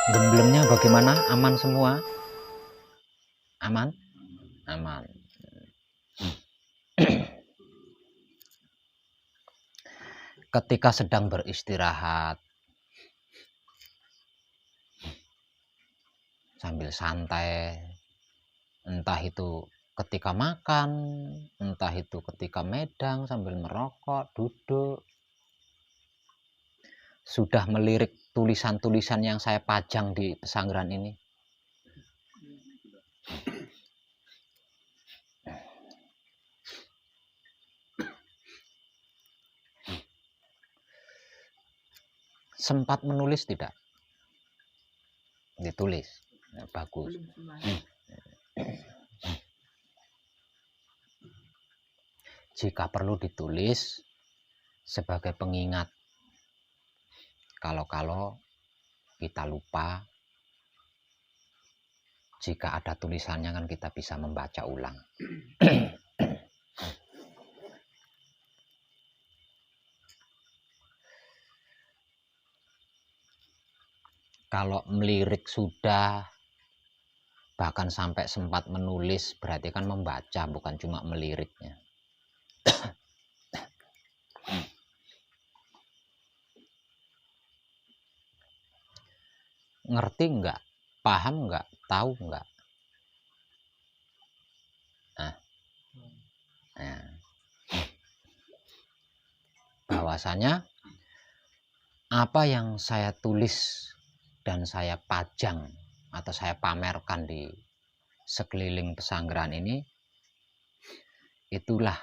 Gemblemnya bagaimana? Aman semua? Aman? Aman. Ketika sedang beristirahat, sambil santai, entah itu ketika makan, entah itu ketika medang, sambil merokok, duduk, sudah melirik tulisan-tulisan yang saya pajang di pesanggeran ini. Sempat menulis tidak? Ditulis. Ya, bagus. Jika perlu ditulis sebagai pengingat. Kalau kita lupa, jika ada tulisannya kan kita bisa membaca ulang. Kalau melirik sudah, bahkan sampai sempat menulis, berarti kan membaca, bukan cuma meliriknya. Ngerti enggak? Paham enggak? Tahu enggak? Nah. Bahwasanya apa yang saya tulis dan saya pajang atau saya pamerkan di sekeliling pesanggeran ini, itulah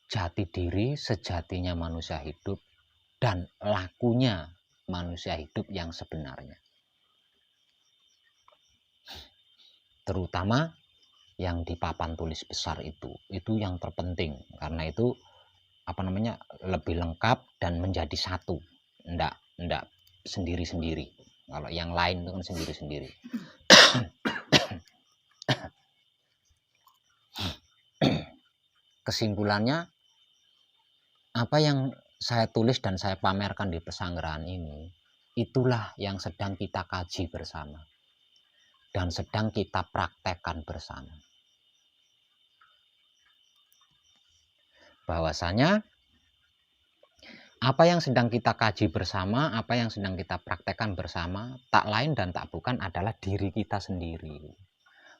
jati diri sejatinya manusia hidup dan lakunya manusia hidup yang sebenarnya. Terutama yang di papan tulis besar itu yang terpenting, karena itu lebih lengkap dan menjadi satu, enggak sendiri-sendiri. Kalau yang lain itu kan sendiri-sendiri. Kesimpulannya, apa yang saya tulis dan saya pamerkan di pesanggeran ini, itulah yang sedang kita kaji bersama dan sedang kita praktekkan bersama. Bahwasanya apa yang sedang kita kaji bersama, apa yang sedang kita praktekkan bersama, tak lain dan tak bukan adalah diri kita sendiri.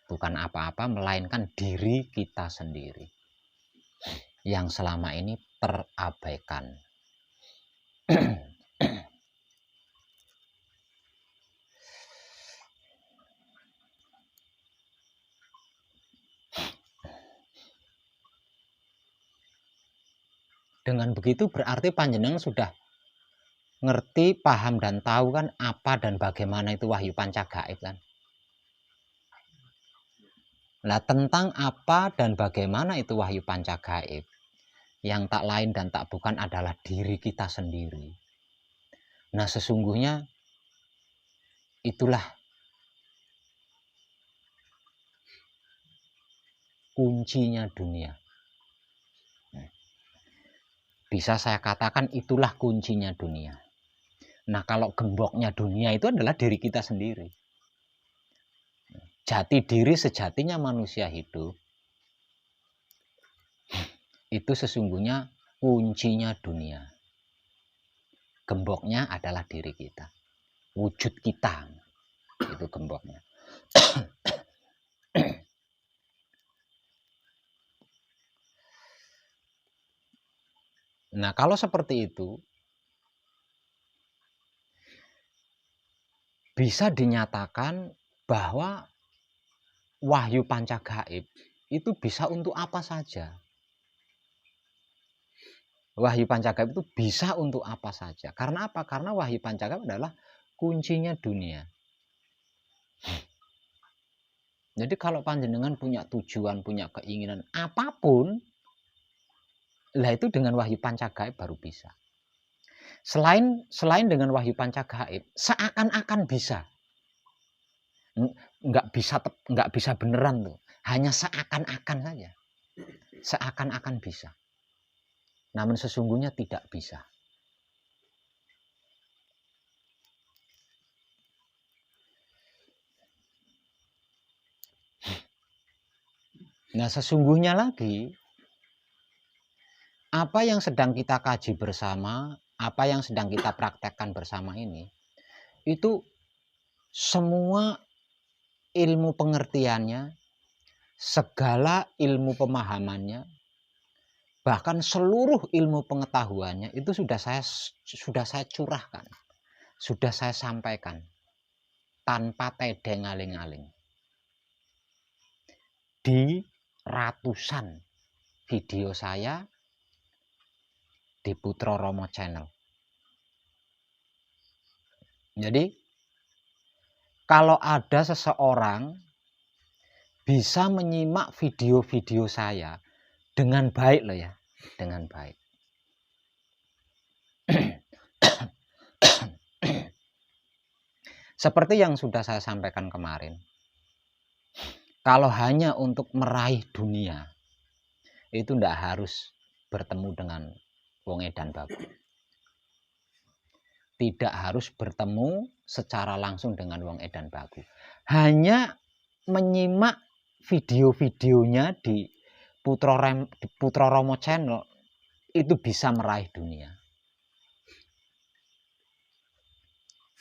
Bukan apa-apa, melainkan diri kita sendiri yang selama ini terabaikan. Dengan begitu berarti panjenengan sudah ngerti, paham, dan tahu kan apa dan bagaimana itu wahyu pancagaib kan. Nah, tentang apa dan bagaimana itu wahyu pancagaib, yang tak lain dan tak bukan adalah diri kita sendiri. Nah, sesungguhnya itulah kuncinya dunia. Bisa saya katakan itulah kuncinya dunia. Nah, kalau gemboknya dunia itu adalah diri kita sendiri. Jati diri sejatinya manusia hidup itu sesungguhnya kuncinya dunia. Gemboknya adalah diri kita, wujud kita, itu gemboknya. Nah, kalau seperti itu bisa dinyatakan bahwa wahyu pancagaib itu bisa untuk apa saja. Wahyu pancagaib itu bisa untuk apa saja. Karena apa? Karena wahyu pancagaib adalah kuncinya dunia. Jadi kalau panjenengan punya tujuan, punya keinginan apapun, lah itu dengan wahyu pancagaib baru bisa. Selain dengan wahyu pancagaib, seakan-akan bisa. Nggak bisa beneran tuh. Hanya seakan-akan saja. Seakan-akan bisa. Namun sesungguhnya tidak bisa. Nah, sesungguhnya lagi, apa yang sedang kita kaji bersama, apa yang sedang kita praktekkan bersama ini, itu semua ilmu pengertiannya, segala ilmu pemahamannya, bahkan seluruh ilmu pengetahuannya itu sudah saya curahkan, sudah saya sampaikan tanpa tedeng aling-aling di ratusan video saya di Putra Romo Channel. Jadi kalau ada seseorang bisa menyimak video-video saya dengan baik loh ya, dengan baik. Seperti yang sudah saya sampaikan kemarin, kalau hanya untuk meraih dunia, itu tidak harus bertemu dengan wong edan baku. Tidak harus bertemu secara langsung dengan wong edan baku. Hanya menyimak video-videonya di Putra Romo Channel itu bisa meraih dunia.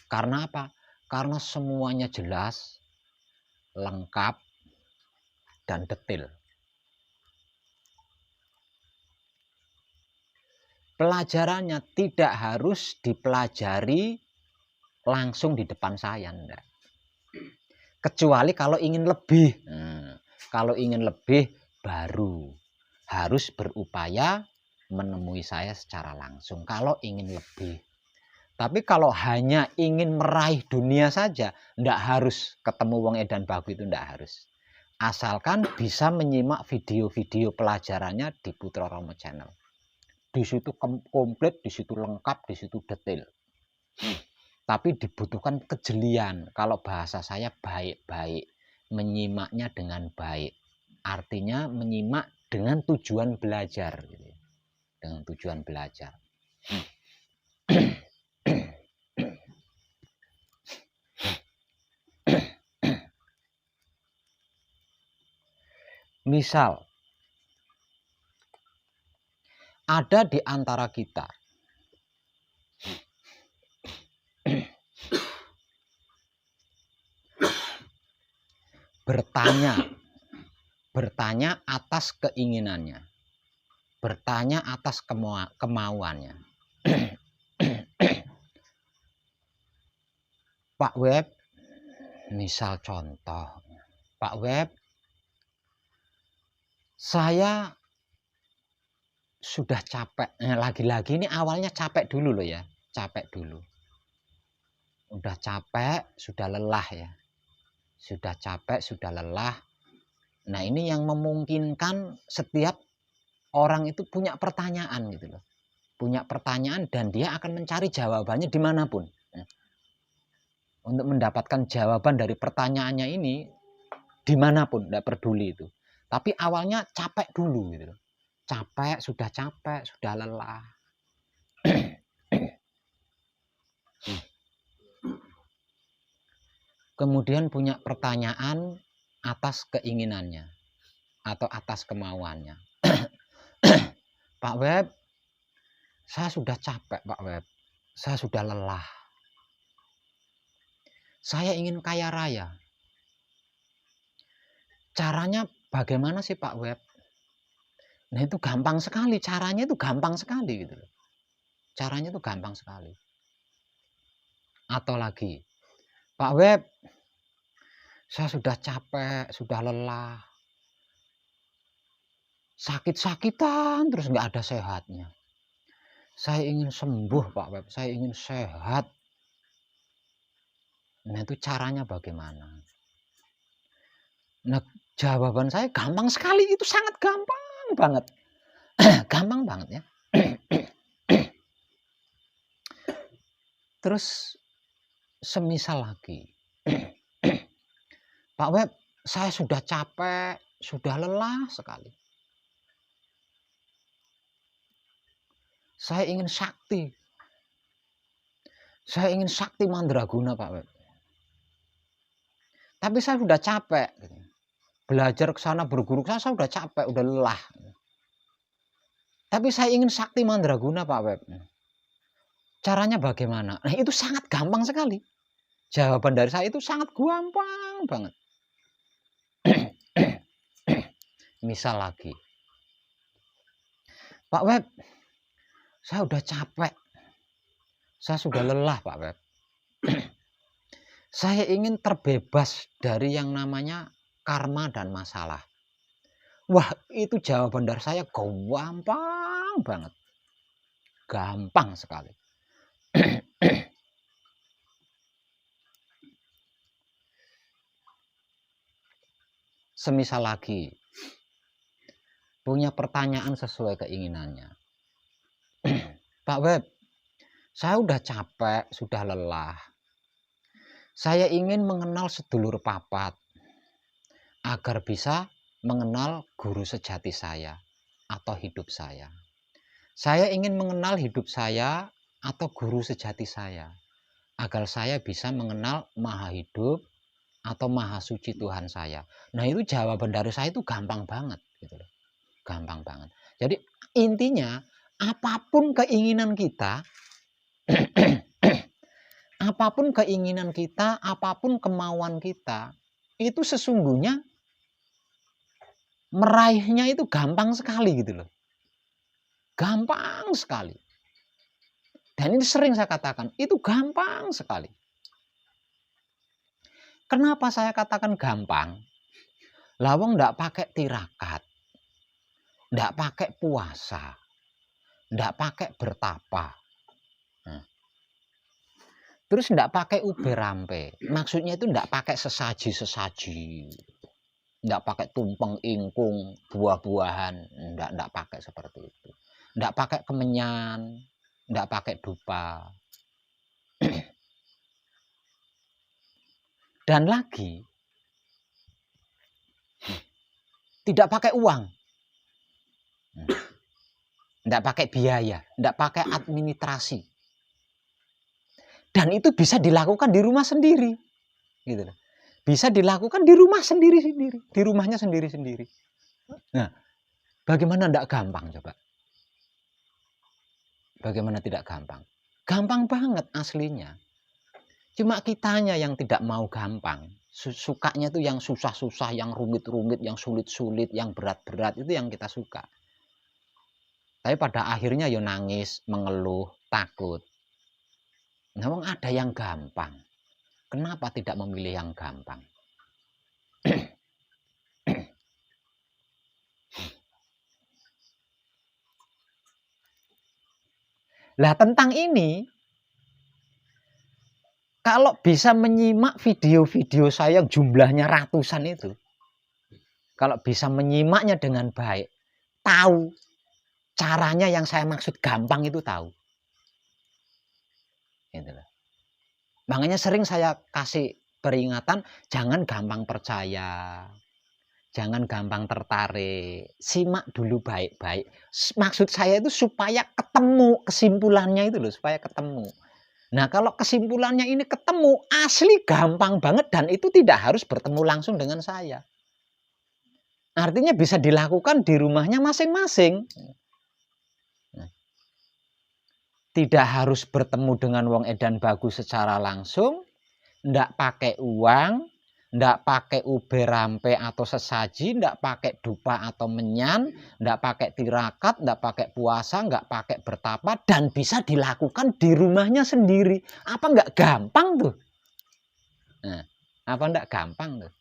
Karena apa? Karena semuanya jelas, lengkap, dan detail. Pelajarannya tidak harus dipelajari langsung di depan saya, enggak. Kecuali kalau ingin lebih. Kalau ingin lebih baru harus berupaya menemui saya secara langsung kalau ingin lebih. Tapi kalau hanya ingin meraih dunia saja, enggak harus ketemu wong edan baku, itu enggak harus. Asalkan bisa menyimak video-video pelajarannya di Putra Romo Channel. Di situ komplit, di situ lengkap, di situ detail. Tapi dibutuhkan kejelian. Kalau bahasa saya baik-baik, menyimaknya dengan baik. Artinya menyimak dengan tujuan belajar, dengan tujuan belajar. Misal, ada di antara kita bertanya atas keinginannya, bertanya atas kemauannya. Pak Web, misal contoh, Pak Web, saya sudah capek. Lagi-lagi ini awalnya capek dulu loh ya, capek dulu. Udah capek, sudah lelah ya. Sudah capek, sudah lelah. Nah, ini yang memungkinkan setiap orang itu punya pertanyaan gitu loh. Punya pertanyaan dan dia akan mencari jawabannya dimanapun. Untuk mendapatkan jawaban dari pertanyaannya ini dimanapun, tidak peduli itu. Tapi awalnya capek dulu gitu loh. Capek, sudah lelah. Kemudian punya pertanyaan atas keinginannya atau atas kemauannya. Pak Web, saya sudah capek Pak Web. Saya sudah lelah. Saya ingin kaya raya. Caranya bagaimana sih Pak Web? Nah, itu gampang sekali, caranya itu gampang sekali gitu loh. Caranya itu gampang sekali. Atau lagi, Pak Web, saya sudah capek, sudah lelah. Sakit-sakitan terus nggak ada sehatnya. Saya ingin sembuh Pak Web, saya ingin sehat. Nah, itu caranya bagaimana? Nah, jawaban saya gampang sekali, itu sangat gampang banget. Gampang banget ya. Terus semisal lagi, Pak Web, saya sudah capek, sudah lelah sekali. Saya ingin sakti. Saya ingin sakti mandraguna Pak Web. Tapi saya sudah capek. belajar ke sana, berguru ke sana, saya udah capek, udah lelah. Tapi saya ingin sakti mandraguna Pak Web. Caranya bagaimana? Nah, itu sangat gampang sekali. Jawaban dari saya itu sangat gampang banget. Misal lagi, Pak Web, saya udah capek. Saya sudah lelah Pak Web. Saya ingin terbebas dari yang namanya karma dan masalah. Wah, itu jawaban dari saya gampang banget. Gampang sekali. Semisal lagi, punya pertanyaan sesuai keinginannya. Pak Web, saya udah capek, sudah lelah. Saya ingin mengenal sedulur papat agar bisa mengenal guru sejati saya atau hidup saya. Saya ingin mengenal hidup saya atau guru sejati saya agar saya bisa mengenal Maha Hidup atau Maha Suci Tuhan saya. Nah, itu jawaban dari saya itu gampang banget gitu loh. Gampang banget. Jadi intinya apapun keinginan kita apapun keinginan kita, apapun kemauan kita, itu sesungguhnya meraihnya itu gampang sekali gitu loh. Gampang sekali. Dan ini sering saya katakan, itu gampang sekali. Kenapa saya katakan gampang? Lawang enggak pakai tirakat, enggak pakai puasa, enggak pakai bertapa. Terus enggak pakai ube rampe. Maksudnya itu enggak pakai sesaji-sesaji. Enggak pakai tumpeng ingkung, buah-buahan, enggak pakai seperti itu. Enggak pakai kemenyan, enggak pakai dupa. Dan lagi tidak pakai uang. Enggak pakai biaya, enggak pakai administrasi. Dan itu bisa dilakukan di rumah sendiri. Gitu loh. Bisa dilakukan di rumah sendiri-sendiri, di rumahnya sendiri-sendiri. Nah, bagaimana tidak gampang coba? Bagaimana tidak gampang? Gampang banget aslinya. Cuma kitanya yang tidak mau gampang. Sukanya itu yang susah-susah, yang rumit-rumit, yang sulit-sulit, yang berat-berat, itu yang kita suka. Tapi pada akhirnya ya nangis, mengeluh, takut. Memang ada yang gampang. Kenapa tidak memilih yang gampang? Lah tentang ini, kalau bisa menyimak video-video saya yang jumlahnya ratusan itu, kalau bisa menyimaknya dengan baik, tahu caranya yang saya maksud gampang itu tahu. Gitu loh. Makanya sering saya kasih peringatan, jangan gampang percaya, jangan gampang tertarik, simak dulu baik-baik. Maksud saya itu supaya ketemu kesimpulannya itu loh, supaya ketemu. Nah, kalau kesimpulannya ini ketemu, asli gampang banget dan itu tidak harus bertemu langsung dengan saya. Artinya bisa dilakukan di rumahnya masing-masing. Tidak harus bertemu dengan wong edan bagus secara langsung, ndak pakai uang, ndak pakai ube rampe atau sesaji, ndak pakai dupa atau menyan, ndak pakai tirakat, ndak pakai puasa, ndak pakai bertapa, dan bisa dilakukan di rumahnya sendiri. Apa nggak gampang tuh? Nah, apa ndak gampang tuh?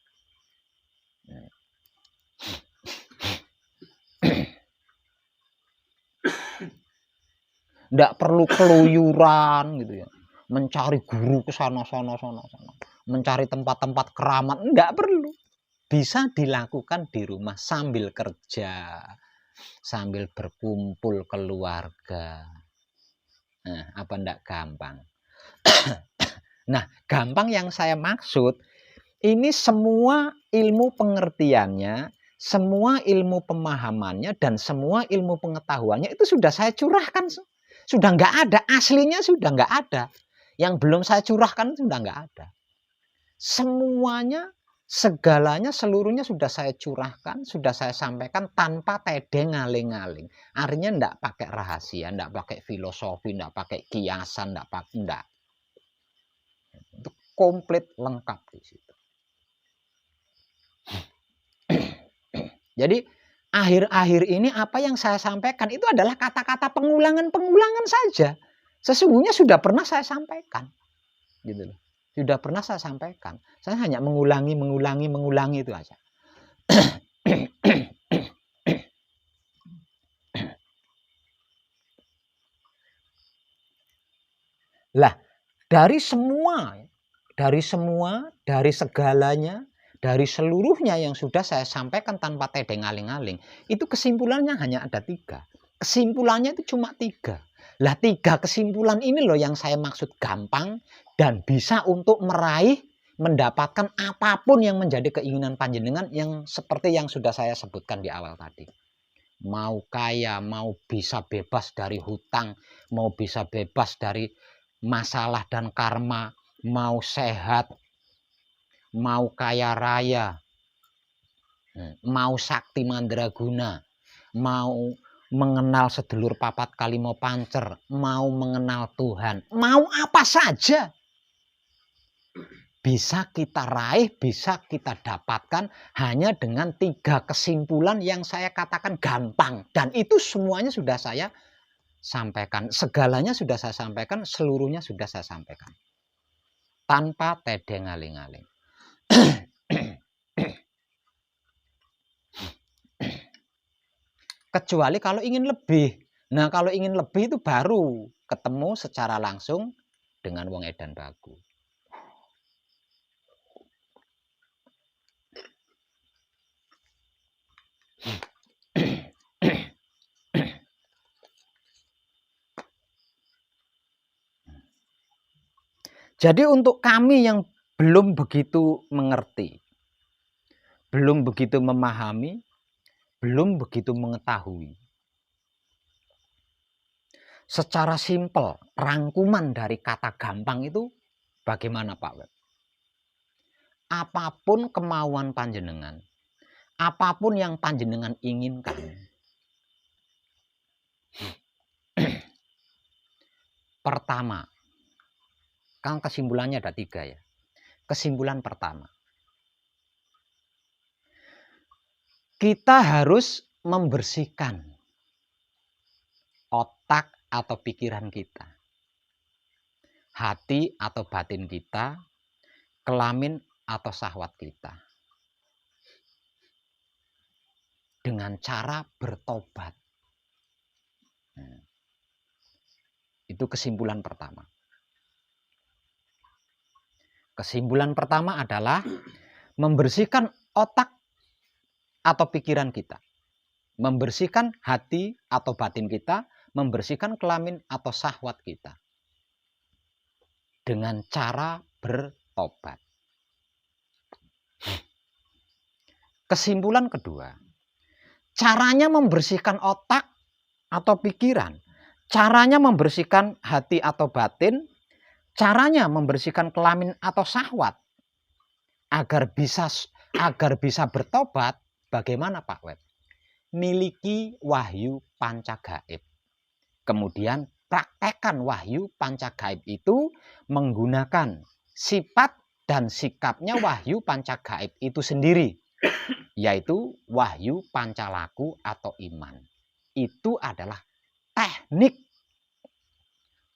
Ndak perlu keluyuran gitu ya, mencari guru ke sana, mencari tempat-tempat keramat, nggak perlu. Bisa dilakukan di rumah sambil kerja, sambil berkumpul keluarga. Nah, apa ndak gampang? Nah, gampang yang saya maksud, ini semua ilmu pengertiannya, semua ilmu pemahamannya, dan semua ilmu pengetahuannya itu sudah saya curahkan. Sudah nggak ada, aslinya sudah nggak ada. Yang belum saya curahkan sudah nggak ada. Semuanya Segalanya seluruhnya sudah saya curahkan, sudah saya sampaikan tanpa tede ngaling-ngaling. Artinya enggak pakai rahasia, enggak pakai filosofi, enggak pakai kiasan, enggak. Itu komplit lengkap di situ. Jadi akhir-akhir ini apa yang saya sampaikan itu adalah kata-kata pengulangan-pengulangan saja. Sesungguhnya sudah pernah saya sampaikan. Gitu loh. Sudah pernah saya sampaikan. Saya hanya mengulangi itu aja. Lah, dari segalanya, dari seluruhnya yang sudah saya sampaikan tanpa tede ngaling-ngaling, itu kesimpulannya hanya ada 3. Kesimpulannya itu cuma 3. Lah 3 kesimpulan ini loh yang saya maksud gampang dan bisa untuk mendapatkan apapun yang menjadi keinginan panjenengan yang seperti yang sudah saya sebutkan di awal tadi. Mau kaya, mau bisa bebas dari hutang, mau bisa bebas dari masalah dan karma, mau sehat, mau kaya raya, mau sakti mandraguna, mau mengenal sedulur papat kali mau pancer, mau mengenal Tuhan, mau apa saja bisa kita raih, bisa kita dapatkan hanya dengan 3 kesimpulan yang saya katakan gampang. Dan itu semuanya sudah saya sampaikan. Segalanya sudah saya sampaikan, seluruhnya sudah saya sampaikan. Tanpa tede ngaling-ngaling. Kecuali kalau ingin lebih. Nah, kalau ingin lebih itu baru ketemu secara langsung dengan wong edan baku. Jadi untuk kami yang belum begitu mengerti, belum begitu memahami, belum begitu mengetahui, secara simpel rangkuman dari kata gampang itu bagaimana Pak Web? Apapun kemauan panjenengan, apapun yang panjenengan inginkan, pertama, kan kesimpulannya ada 3 ya. Kesimpulan pertama, kita harus membersihkan otak atau pikiran kita, hati atau batin kita, kelamin atau syahwat kita, dengan cara bertobat. Itu kesimpulan pertama. Kesimpulan pertama adalah membersihkan otak atau pikiran kita, membersihkan hati atau batin kita, membersihkan kelamin atau syahwat kita dengan cara bertobat. Kesimpulan kedua, caranya membersihkan otak atau pikiran, caranya membersihkan hati atau batin, caranya membersihkan kelamin atau syahwat agar bisa bertobat. Bagaimana Pak Web? Miliki wahyu pancagaib. Kemudian praktekkan wahyu pancagaib itu menggunakan sifat dan sikapnya wahyu pancagaib itu sendiri, yaitu wahyu pancalaku atau iman. Itu adalah teknik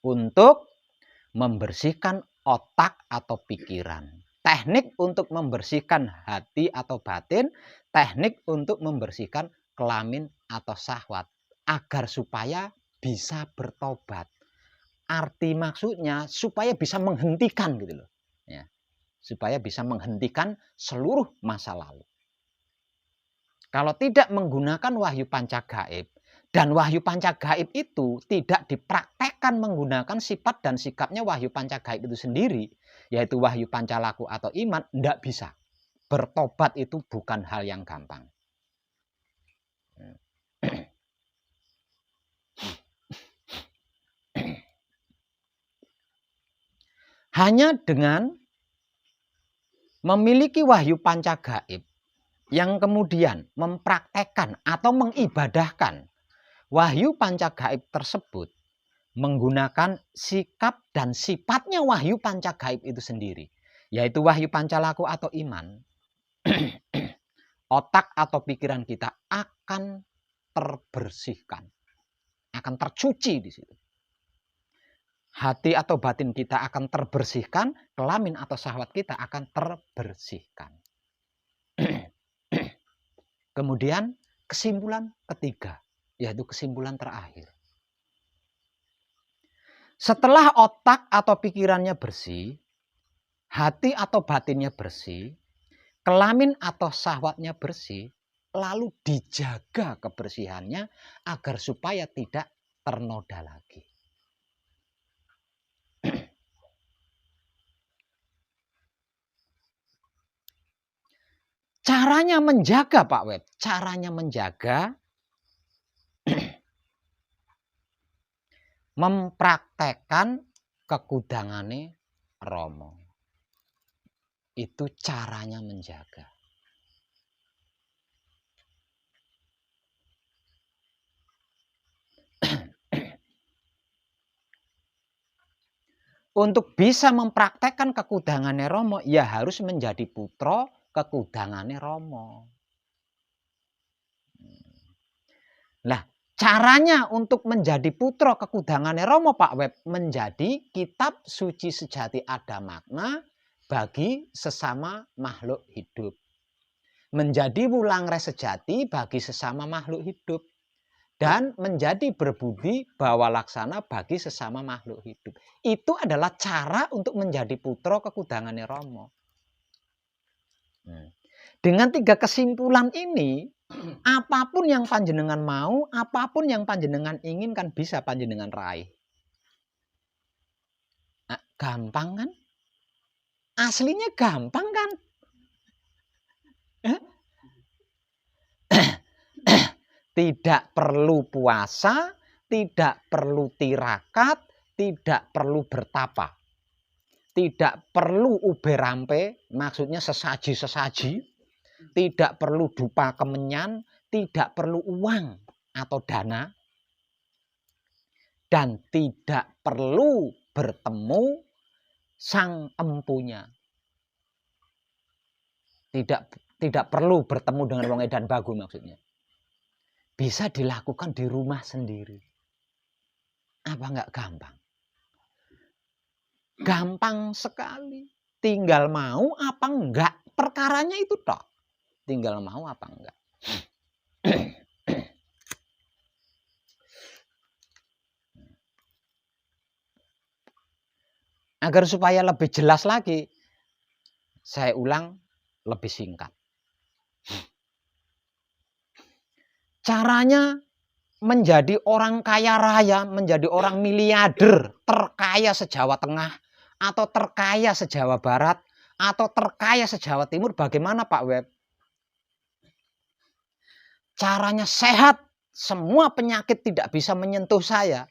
untuk membersihkan otak atau pikiran, teknik untuk membersihkan hati atau batin, teknik untuk membersihkan kelamin atau syahwat agar supaya bisa bertobat. Arti maksudnya supaya bisa menghentikan gitu loh. Ya, supaya bisa menghentikan seluruh masa lalu. Kalau tidak menggunakan wahyu pancagaib, dan wahyu pancagaib itu tidak dipraktekkan menggunakan sifat dan sikapnya wahyu pancagaib itu sendiri, yaitu wahyu pancalaku atau iman, tidak bisa. Bertobat itu bukan hal yang gampang. Hanya dengan memiliki wahyu panca gaib yang kemudian mempraktekkan atau mengibadahkan wahyu panca gaib tersebut menggunakan sikap dan sifatnya wahyu panca gaib itu sendiri, yaitu wahyu pancalaku atau iman, otak atau pikiran kita akan terbersihkan, akan tercuci di situ. Hati atau batin kita akan terbersihkan, kelamin atau syahwat kita akan terbersihkan. Kemudian kesimpulan ketiga, yaitu kesimpulan terakhir. Setelah otak atau pikirannya bersih, hati atau batinnya bersih, kelamin atau syahwatnya bersih, lalu dijaga kebersihannya agar supaya tidak ternoda lagi. Caranya menjaga Pak Web, caranya menjaga mempraktekkan kekudangane Romo. Itu caranya menjaga. Untuk bisa mempraktekkan kekudangane Romo, ya harus menjadi putra kekudangane Romo. Nah, caranya untuk menjadi putra kekudangane Romo Pak Web, menjadi kitab suci sejati ada makna bagi sesama makhluk hidup. Menjadi wulangre sejati bagi sesama makhluk hidup. Dan menjadi berbudi bawa laksana bagi sesama makhluk hidup. Itu adalah cara untuk menjadi putra kekudangane Romo. Dengan 3 kesimpulan ini, apapun yang panjenengan mau, apapun yang panjenengan inginkan bisa panjenengan raih. Nah, gampang kan? Aslinya gampang kan? Tidak perlu puasa, tidak perlu tirakat, tidak perlu bertapa. Tidak perlu uberampe, maksudnya sesaji-sesaji. Tidak perlu dupa kemenyan, tidak perlu uang atau dana. Dan tidak perlu bertemu sang empunya. Tidak perlu bertemu dengan wong edan bagu maksudnya. Bisa dilakukan di rumah sendiri. Apa enggak gampang? Gampang sekali. Tinggal mau apa enggak. Perkaranya itu toh. Tinggal mau apa enggak. Agar supaya lebih jelas lagi, saya ulang lebih singkat. Caranya menjadi orang kaya raya, menjadi orang miliarder, terkaya se-Jawa Tengah, atau terkaya se-Jawa Barat, atau terkaya se-Jawa Timur, bagaimana Pak Web? Caranya sehat, semua penyakit tidak bisa menyentuh saya.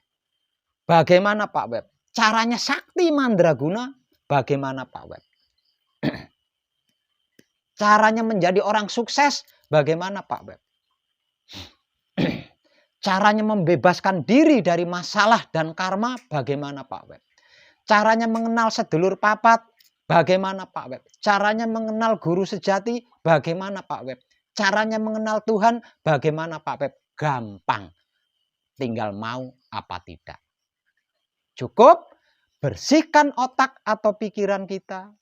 Bagaimana Pak Web? Caranya sakti mandraguna, bagaimana Pak Web? Caranya menjadi orang sukses, bagaimana Pak Web? Caranya membebaskan diri dari masalah dan karma, bagaimana Pak Web? Caranya mengenal sedulur papat, bagaimana Pak Web? Caranya mengenal guru sejati, bagaimana Pak Web? Caranya mengenal Tuhan, bagaimana Pak Web? Gampang. Tinggal mau apa tidak. Cukup bersihkan otak atau pikiran kita,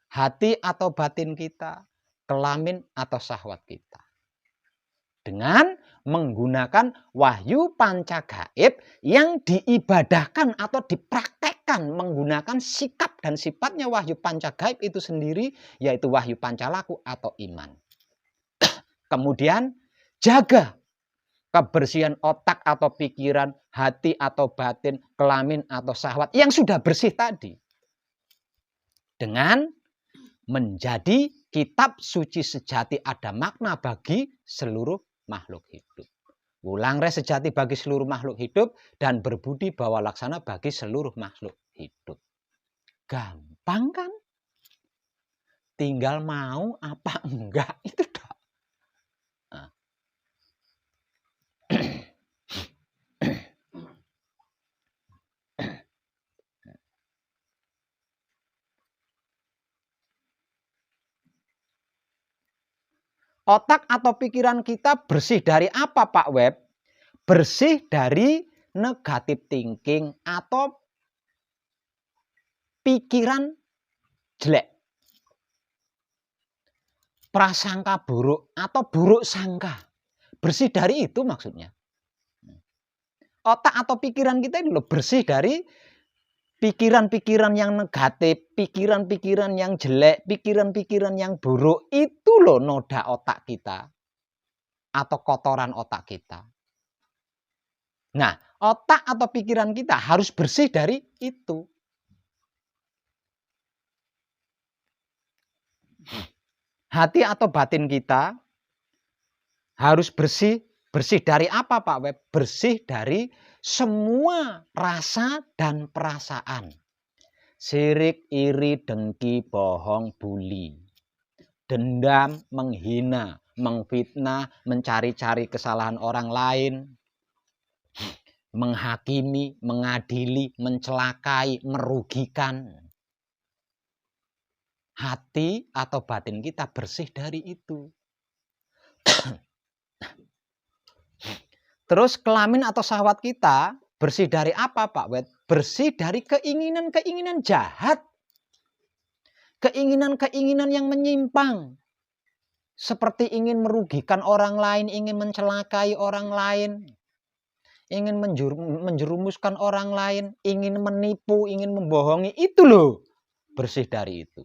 hati atau batin kita, kelamin atau syahwat kita. Dengan menggunakan wahyu panca gaib yang diibadahkan atau dipraktekkan menggunakan sikap dan sifatnya wahyu panca gaib itu sendiri, yaitu wahyu pancalaku atau iman. Kemudian jaga kebersihan otak atau pikiran, hati atau batin, kelamin atau syahwat yang sudah bersih tadi. Dengan menjadi kitab suci sejati ada makna bagi seluruh makhluk hidup. Wulangre sejati bagi seluruh makhluk hidup dan berbudi bawa laksana bagi seluruh makhluk hidup. Gampang kan? tinggal mau apa enggak itu tok. Nah. Otak atau pikiran kita bersih dari apa Pak Web? Bersih dari negative thinking atau pikiran jelek. Prasangka buruk atau buruk sangka. Bersih dari itu maksudnya. Otak atau pikiran kita ini loh bersih dari pikiran-pikiran yang negatif, pikiran-pikiran yang jelek, pikiran-pikiran yang buruk. Itu loh noda otak kita. Atau kotoran otak kita. Nah, otak atau pikiran kita harus bersih dari itu. Hati atau batin kita harus bersih. Bersih dari apa Pak Web? Bersih dari semua rasa dan perasaan. Sirik, iri, dengki, bohong, buli. Dendam, menghina, mengfitnah, mencari-cari kesalahan orang lain. Menghakimi, mengadili, mencelakai, merugikan. Hati atau batin kita bersih dari itu. Terus kelamin atau syahwat kita bersih dari apa Pak Wed? Bersih dari keinginan-keinginan jahat. Keinginan-keinginan yang menyimpang. Seperti ingin merugikan orang lain, ingin mencelakai orang lain. Ingin menjerumuskan orang lain, ingin menipu, ingin membohongi. Itu loh bersih dari itu.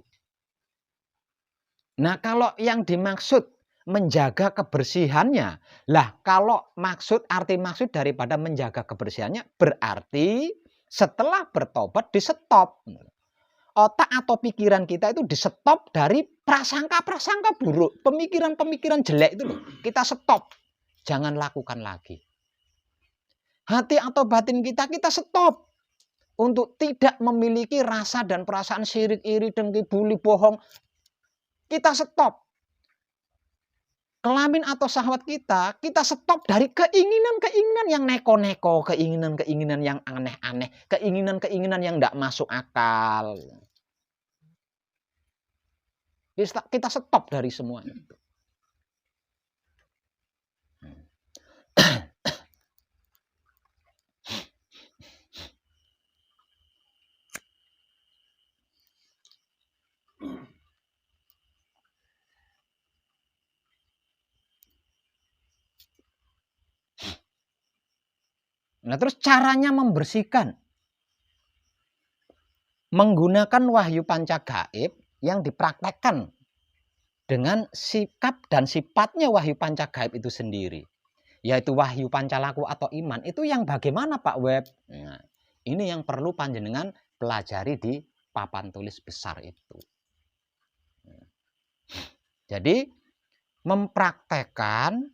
Nah kalau yang dimaksud menjaga kebersihannya. Lah kalau arti maksud daripada menjaga kebersihannya berarti setelah bertobat di stop. Otak atau pikiran kita itu di stop dari prasangka-prasangka buruk. Pemikiran-pemikiran jelek itu loh. Kita stop. Jangan lakukan lagi. Hati atau batin kita stop. Untuk tidak memiliki rasa dan perasaan syirik, iri, dengki, buli, bohong. Kita stop. Kelamin atau syahwat kita stop dari keinginan-keinginan yang neko-neko, keinginan-keinginan yang aneh-aneh, keinginan-keinginan yang tidak masuk akal. Kita stop dari semua itu. Nah terus caranya membersihkan. Menggunakan wahyu panca gaib yang dipraktekkan dengan sikap dan sifatnya wahyu panca gaib itu sendiri. Yaitu wahyu pancalaku atau iman. Itu yang bagaimana Pak Web? Nah, ini yang perlu panjenengan pelajari di papan tulis besar itu. Jadi mempraktekkan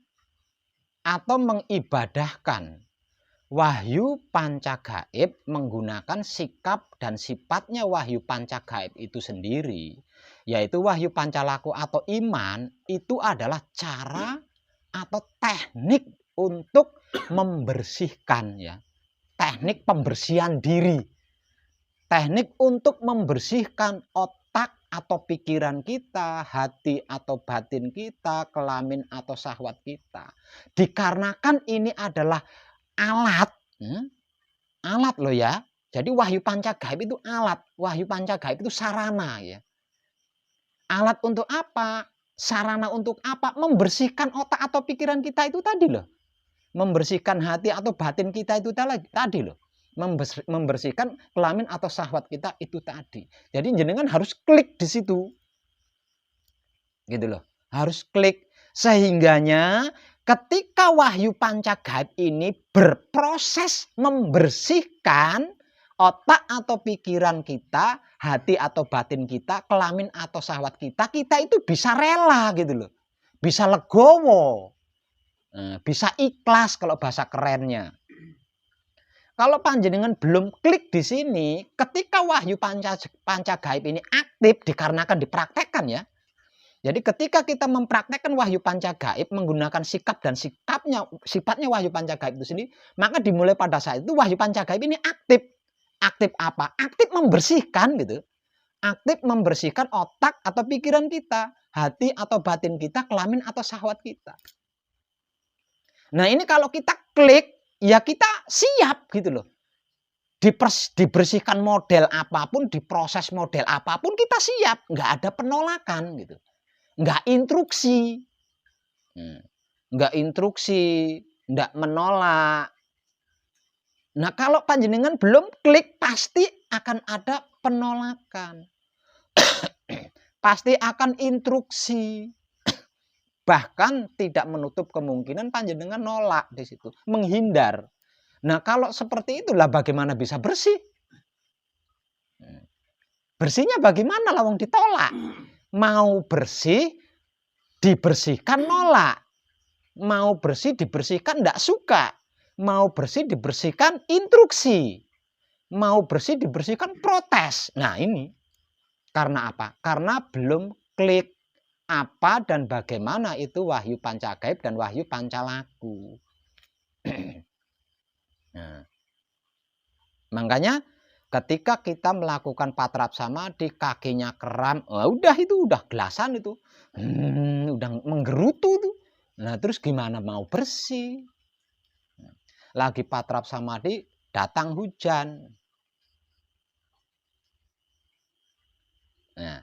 atau mengibadahkan wahyu panca gaib menggunakan sikap dan sifatnya wahyu panca gaib itu sendiri, yaitu wahyu pancalaku atau iman, itu adalah cara atau teknik untuk membersihkan ya. Teknik pembersihan diri. Teknik untuk membersihkan otak atau pikiran kita, hati atau batin kita, kelamin atau syahwat kita. Dikarenakan ini adalah alat loh ya. Jadi wahyu panca gaib itu alat, wahyu panca gaib itu sarana ya. Alat untuk apa? Sarana untuk apa? Membersihkan otak atau pikiran kita itu tadi loh. Membersihkan hati atau batin kita itu tadi loh. Membersihkan kelamin atau syahwat kita itu tadi. Jadi jenengan harus klik di situ. Gitu loh. Harus klik sehingganya ketika wahyu panca gaib ini berproses membersihkan otak atau pikiran kita, hati atau batin kita, kelamin atau syahwat kita itu bisa rela gitu loh. Bisa legowo. Bisa ikhlas kalau bahasa kerennya. Kalau panjenengan belum klik di sini, ketika wahyu panca gaib ini aktif dikarenakan dipraktekkan ya. Jadi ketika kita mempraktekkan wahyu panca gaib menggunakan sikap dan sifatnya wahyu panca gaib itu sendiri, maka dimulai pada saat itu wahyu panca gaib ini aktif. Aktif apa? Aktif membersihkan gitu. Aktif membersihkan otak atau pikiran kita, hati atau batin kita, kelamin atau syahwat kita. Nah, ini kalau kita klik, ya kita siap gitu loh. Dibersihkan model apapun, diproses model apapun, kita siap. Nggak ada penolakan gitu. Nggak instruksi. Nggak instruksi, nggak menolak. Nah, kalau panjenengan belum klik, pasti akan ada penolakan. Pasti akan instruksi. Bahkan tidak menutup kemungkinan panjenengan nolak di situ, menghindar. Nah, kalau seperti itulah bagaimana bisa bersih? Bersihnya bagaimana lawang ditolak? Mau bersih, dibersihkan nolak. Mau bersih, dibersihkan tidak suka. Mau bersih, dibersihkan instruksi. Mau bersih, dibersihkan protes. Nah, ini karena apa? Karena belum klik apa dan bagaimana itu wahyu panca gaib dan wahyu panca laku. Nah, makanya ketika kita melakukan patrap samadhi, kakinya kram, udah itu udah gelasan itu, udah menggerutu tuh. Nah, terus gimana mau bersih? Lagi patrap samadhi, datang hujan. Nah,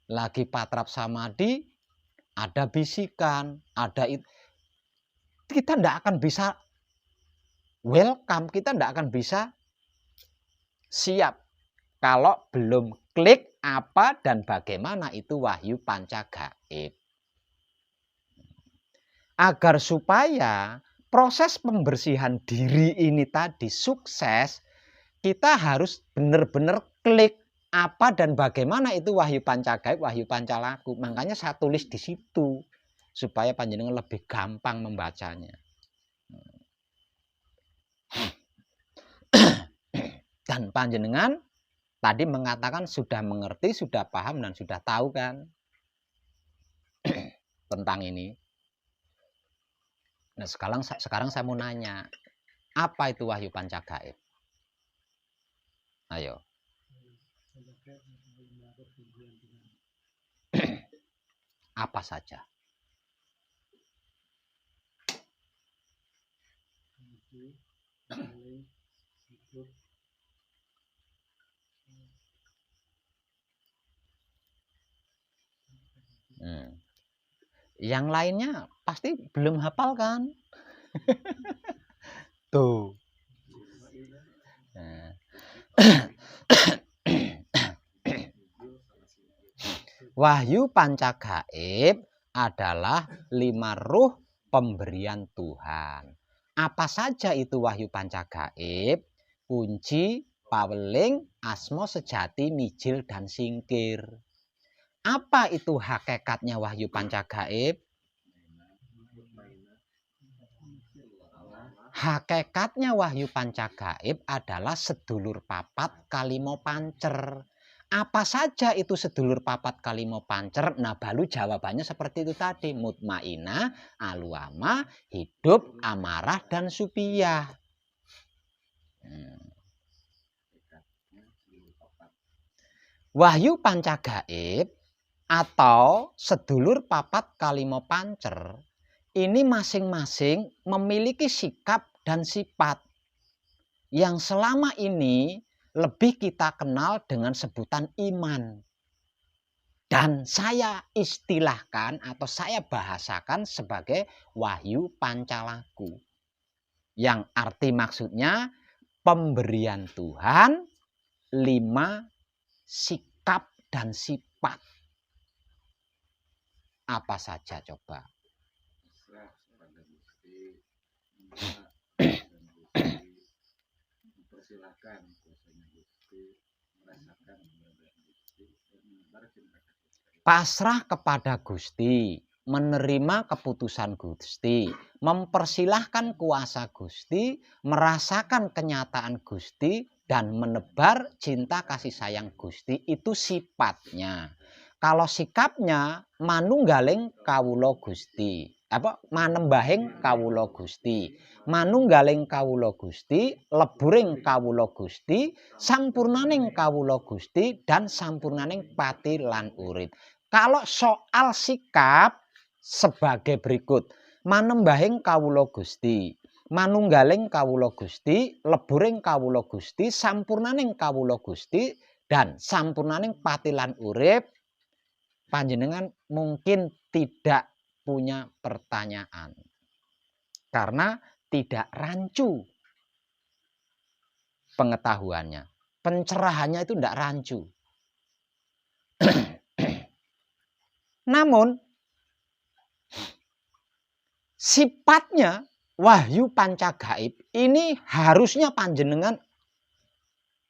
lagi patrap samadhi, ada bisikan, ada itu. Kita tidak akan bisa welcome, kita tidak akan bisa siap kalau belum klik apa dan bagaimana itu wahyu panca gaib. Agar supaya proses pembersihan diri ini tadi sukses, kita harus benar-benar klik apa dan bagaimana itu wahyu panca gaib, wahyu panca laku. Makanya saya tulis di situ supaya panjenengan lebih gampang membacanya. Dan panjenengan tadi mengatakan sudah mengerti, sudah paham dan sudah tahu kan tentang ini. Nah, sekarang saya mau nanya, apa itu wahyu panca gaib? Ayo. Apa saja? Yang lainnya pasti belum hafal kan? Tuh. Wahyu panca gaib adalah 5 ruh pemberian Tuhan. Apa saja itu wahyu panca gaib? Kunci, paweling, asmo sejati, mijil, dan singkir. Apa itu hakikatnya wahyu panca gaib? Hakikatnya wahyu panca gaib adalah sedulur papat kalimo pancer. Apa saja itu sedulur papat kalimo pancer? Nah, balu jawabannya seperti itu tadi. Mutmainah, aluama, hidup, amarah, dan supiyah. Wahyu panca gaib atau sedulur papat kalimo pancer ini masing-masing memiliki sikap dan sifat yang selama ini lebih kita kenal dengan sebutan iman. Dan saya istilahkan atau saya bahasakan sebagai wahyu panca laku. Yang arti maksudnya pemberian Tuhan 5 sikap dan sifat. Apa saja coba? Pasrah kepada Gusti, menerima keputusan Gusti, mempersilahkan kuasa Gusti, merasakan kenyataan Gusti, dan menebar cinta kasih sayang Gusti. Itu sifatnya. Kalau sikapnya manunggaling kawula Gusti, manembahing kawula Gusti, manunggaling kawula Gusti, leburing kawula Gusti, sampurnaning kawula Gusti, dan sampurnaning pati lan urip. Kalau soal sikap sebagai berikut: manembahing kawula Gusti, manunggaling kawula Gusti, leburing kawula Gusti, sampurnaning kawula Gusti, dan sampurnaning pati lan urip. Panjenengan mungkin tidak punya pertanyaan karena tidak rancu pengetahuannya, pencerahannya itu tidak rancu. Namun sifatnya wahyu pancagaib ini harusnya panjenengan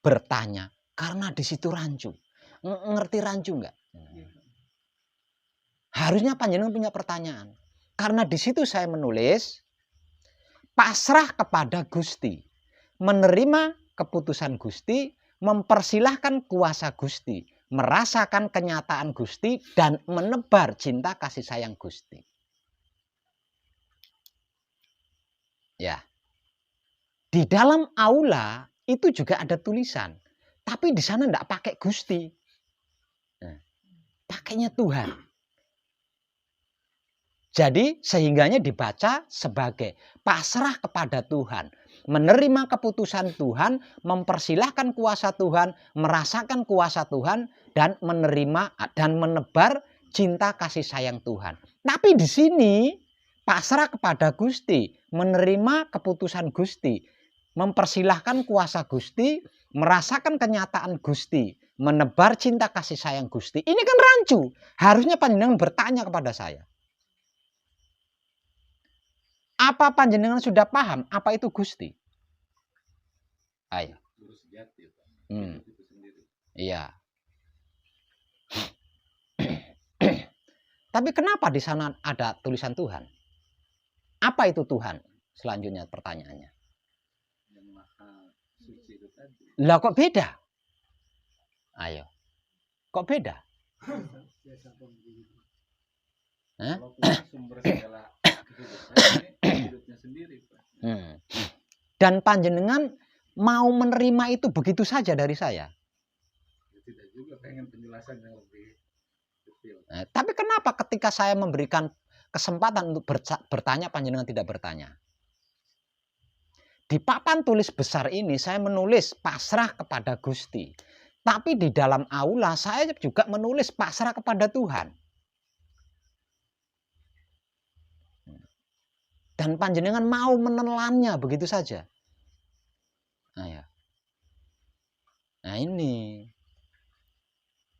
bertanya karena di situ rancu. Ngerti rancu enggak? Harusnya panjenengan punya pertanyaan. Karena di situ saya menulis pasrah kepada Gusti, menerima keputusan Gusti, mempersilahkan kuasa Gusti, merasakan kenyataan Gusti, dan menebar cinta kasih sayang Gusti. Ya. Di dalam aula itu juga ada tulisan, tapi di sana enggak pakai Gusti. Nah, pakainya Tuhan. Jadi sehingganya dibaca sebagai pasrah kepada Tuhan, menerima keputusan Tuhan, mempersilahkan kuasa Tuhan, merasakan kuasa Tuhan, dan menerima dan menebar cinta kasih sayang Tuhan. Tapi di sini pasrah kepada Gusti, menerima keputusan Gusti, mempersilahkan kuasa Gusti, merasakan kenyataan Gusti, menebar cinta kasih sayang Gusti. Ini kan rancu. Harusnya panjenengan bertanya kepada saya. Apa panjenengan sudah paham apa itu Gusti? Ayo. Iya. Tapi kenapa di sana ada tulisan Tuhan? Apa itu Tuhan? Selanjutnya pertanyaannya. Lah kok beda? Ayo. Kok beda? Sumber segala hidupnya sendiri. Dan panjenengan mau menerima itu begitu saja dari saya? Tidak juga, pengen penjelasan yang lebih detail. Tapi kenapa ketika saya memberikan kesempatan untuk bertanya, panjenengan tidak bertanya? Di papan tulis besar ini saya menulis pasrah kepada Gusti. Tapi di dalam aula saya juga menulis pasrah kepada Tuhan. Dan panjenengan mau menelannya begitu saja. Nah ini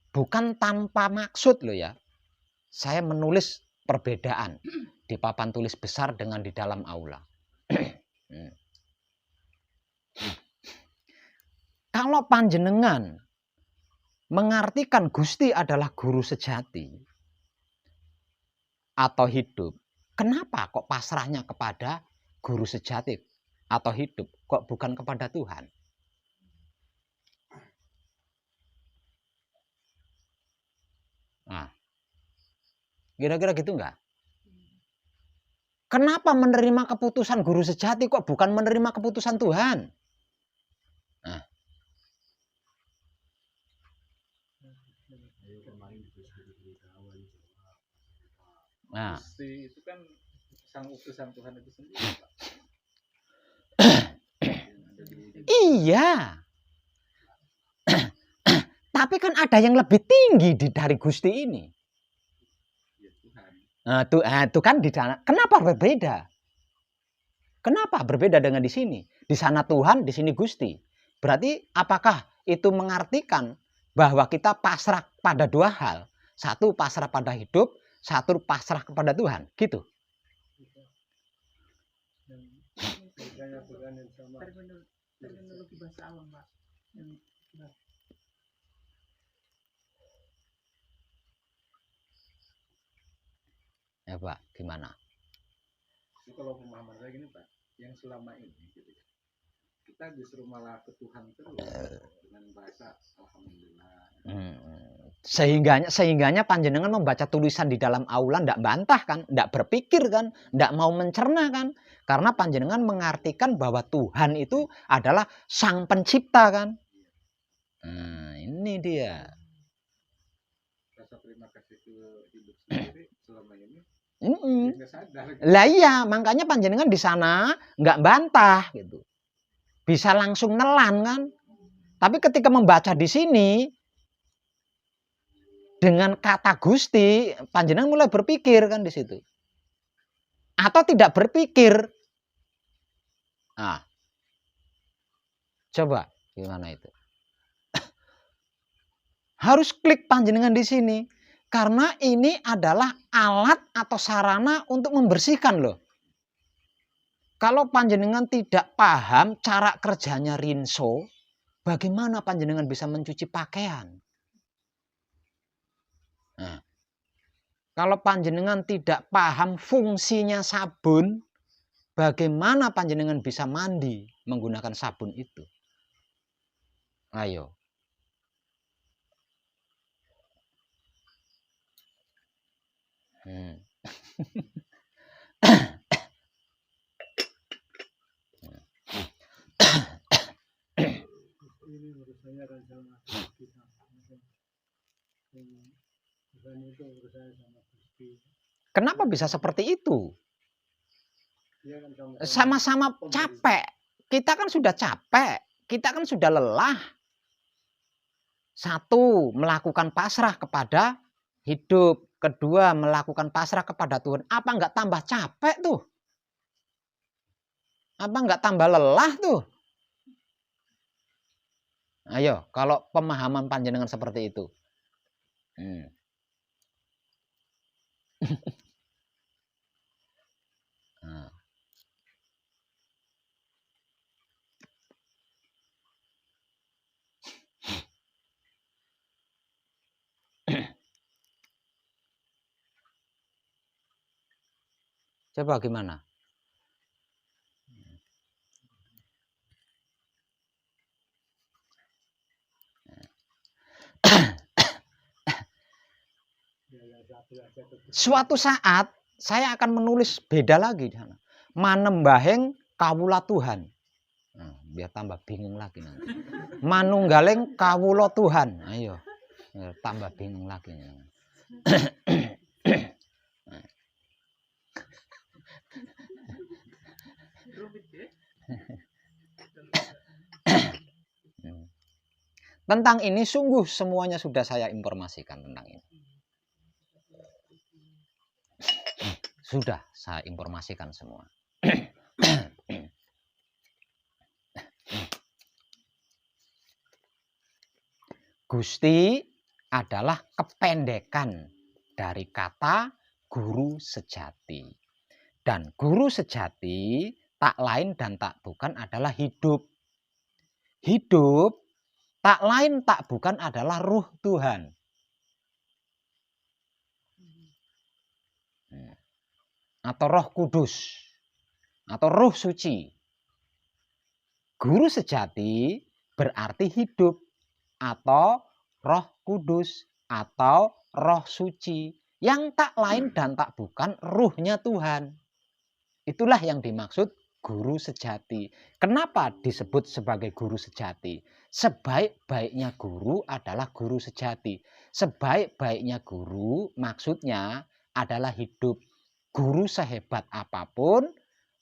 bukan tanpa maksud loh ya. Saya menulis perbedaan di papan tulis besar dengan di dalam aula. Kalau panjenengan mengartikan Gusti adalah guru sejati atau hidup, kenapa kok pasrahnya kepada guru sejati atau hidup, kok bukan kepada Tuhan? Nah, kira-kira gitu enggak? Kenapa menerima keputusan guru sejati kok bukan menerima keputusan Tuhan? Nah, itu kan sang utusan Tuhan itu sendiri, Pak. Iya. Tapi kan ada yang lebih tinggi dari Gusti ini. Nah, itu kan di sana. Kenapa berbeda? Kenapa berbeda dengan di sini? Di sana Tuhan, di sini Gusti. Berarti apakah itu mengartikan bahwa kita pasrah pada dua hal? Satu pasrah pada hidup, satu pasrah kepada Tuhan, gitu. Coba gimana? Kalau pemahaman saya gini Pak, yang selama ini gitu, kita disuruh malah ke Tuhan terus dengan bahasa alhamdulillah. Sehingganya panjenengan membaca tulisan di dalam aula ndak bantah kan, ndak berpikir kan, ndak mau mencerna kan, karena panjenengan mengartikan bahwa Tuhan itu adalah sang pencipta kan. Nah, ini dia. Rasa terima kasih ke hidup sendiri selama ini. Nggak sadar. Lah iya, makanya panjenengan di sana nggak bantah gitu. Bisa langsung nelan kan. Tapi ketika membaca di sini dengan kata Gusti, panjenengan mulai berpikir kan di situ. Atau tidak berpikir. Nah, coba gimana itu? Harus klik panjenengan di sini. Karena ini adalah alat atau sarana untuk membersihkan loh. Kalau panjenengan tidak paham cara kerjanya rinso, bagaimana panjenengan bisa mencuci pakaian? Nah, kalau panjenengan tidak paham fungsinya sabun, bagaimana panjenengan bisa mandi menggunakan sabun itu? Ayo. Ini urusannya kan sama kita. Itu urusannya sama Gusti. Kenapa bisa seperti itu? Sama-sama capek. Kita kan sudah capek. Kita kan sudah lelah. Satu, melakukan pasrah kepada hidup. Kedua, melakukan pasrah kepada Tuhan. Apa enggak tambah capek tuh? Apa enggak tambah lelah tuh? Ayo, kalau pemahaman panjenengan seperti itu. Nah. Coba gimana? Suatu saat saya akan menulis beda lagi di sana. Manembahing kawula Tuhan. Nah, biar tambah bingung lagi nanti. Manunggaling kawula Tuhan. Ayo, biar tambah bingung lagi. Tentang ini sungguh semuanya sudah saya informasikan tentang ini. Sudah saya informasikan semua. Gusti adalah kependekan dari kata guru sejati. Dan guru sejati tak lain dan tak bukan adalah hidup. Hidup tak lain tak bukan adalah ruh Tuhan. Atau roh kudus. Atau ruh suci. Guru sejati berarti hidup. Atau roh kudus. Atau roh suci. Yang tak lain dan tak bukan ruhnya Tuhan. Itulah yang dimaksud guru sejati. Kenapa disebut sebagai guru sejati? Sebaik-baiknya guru adalah guru sejati. Sebaik-baiknya guru maksudnya adalah hidup. Guru sehebat apapun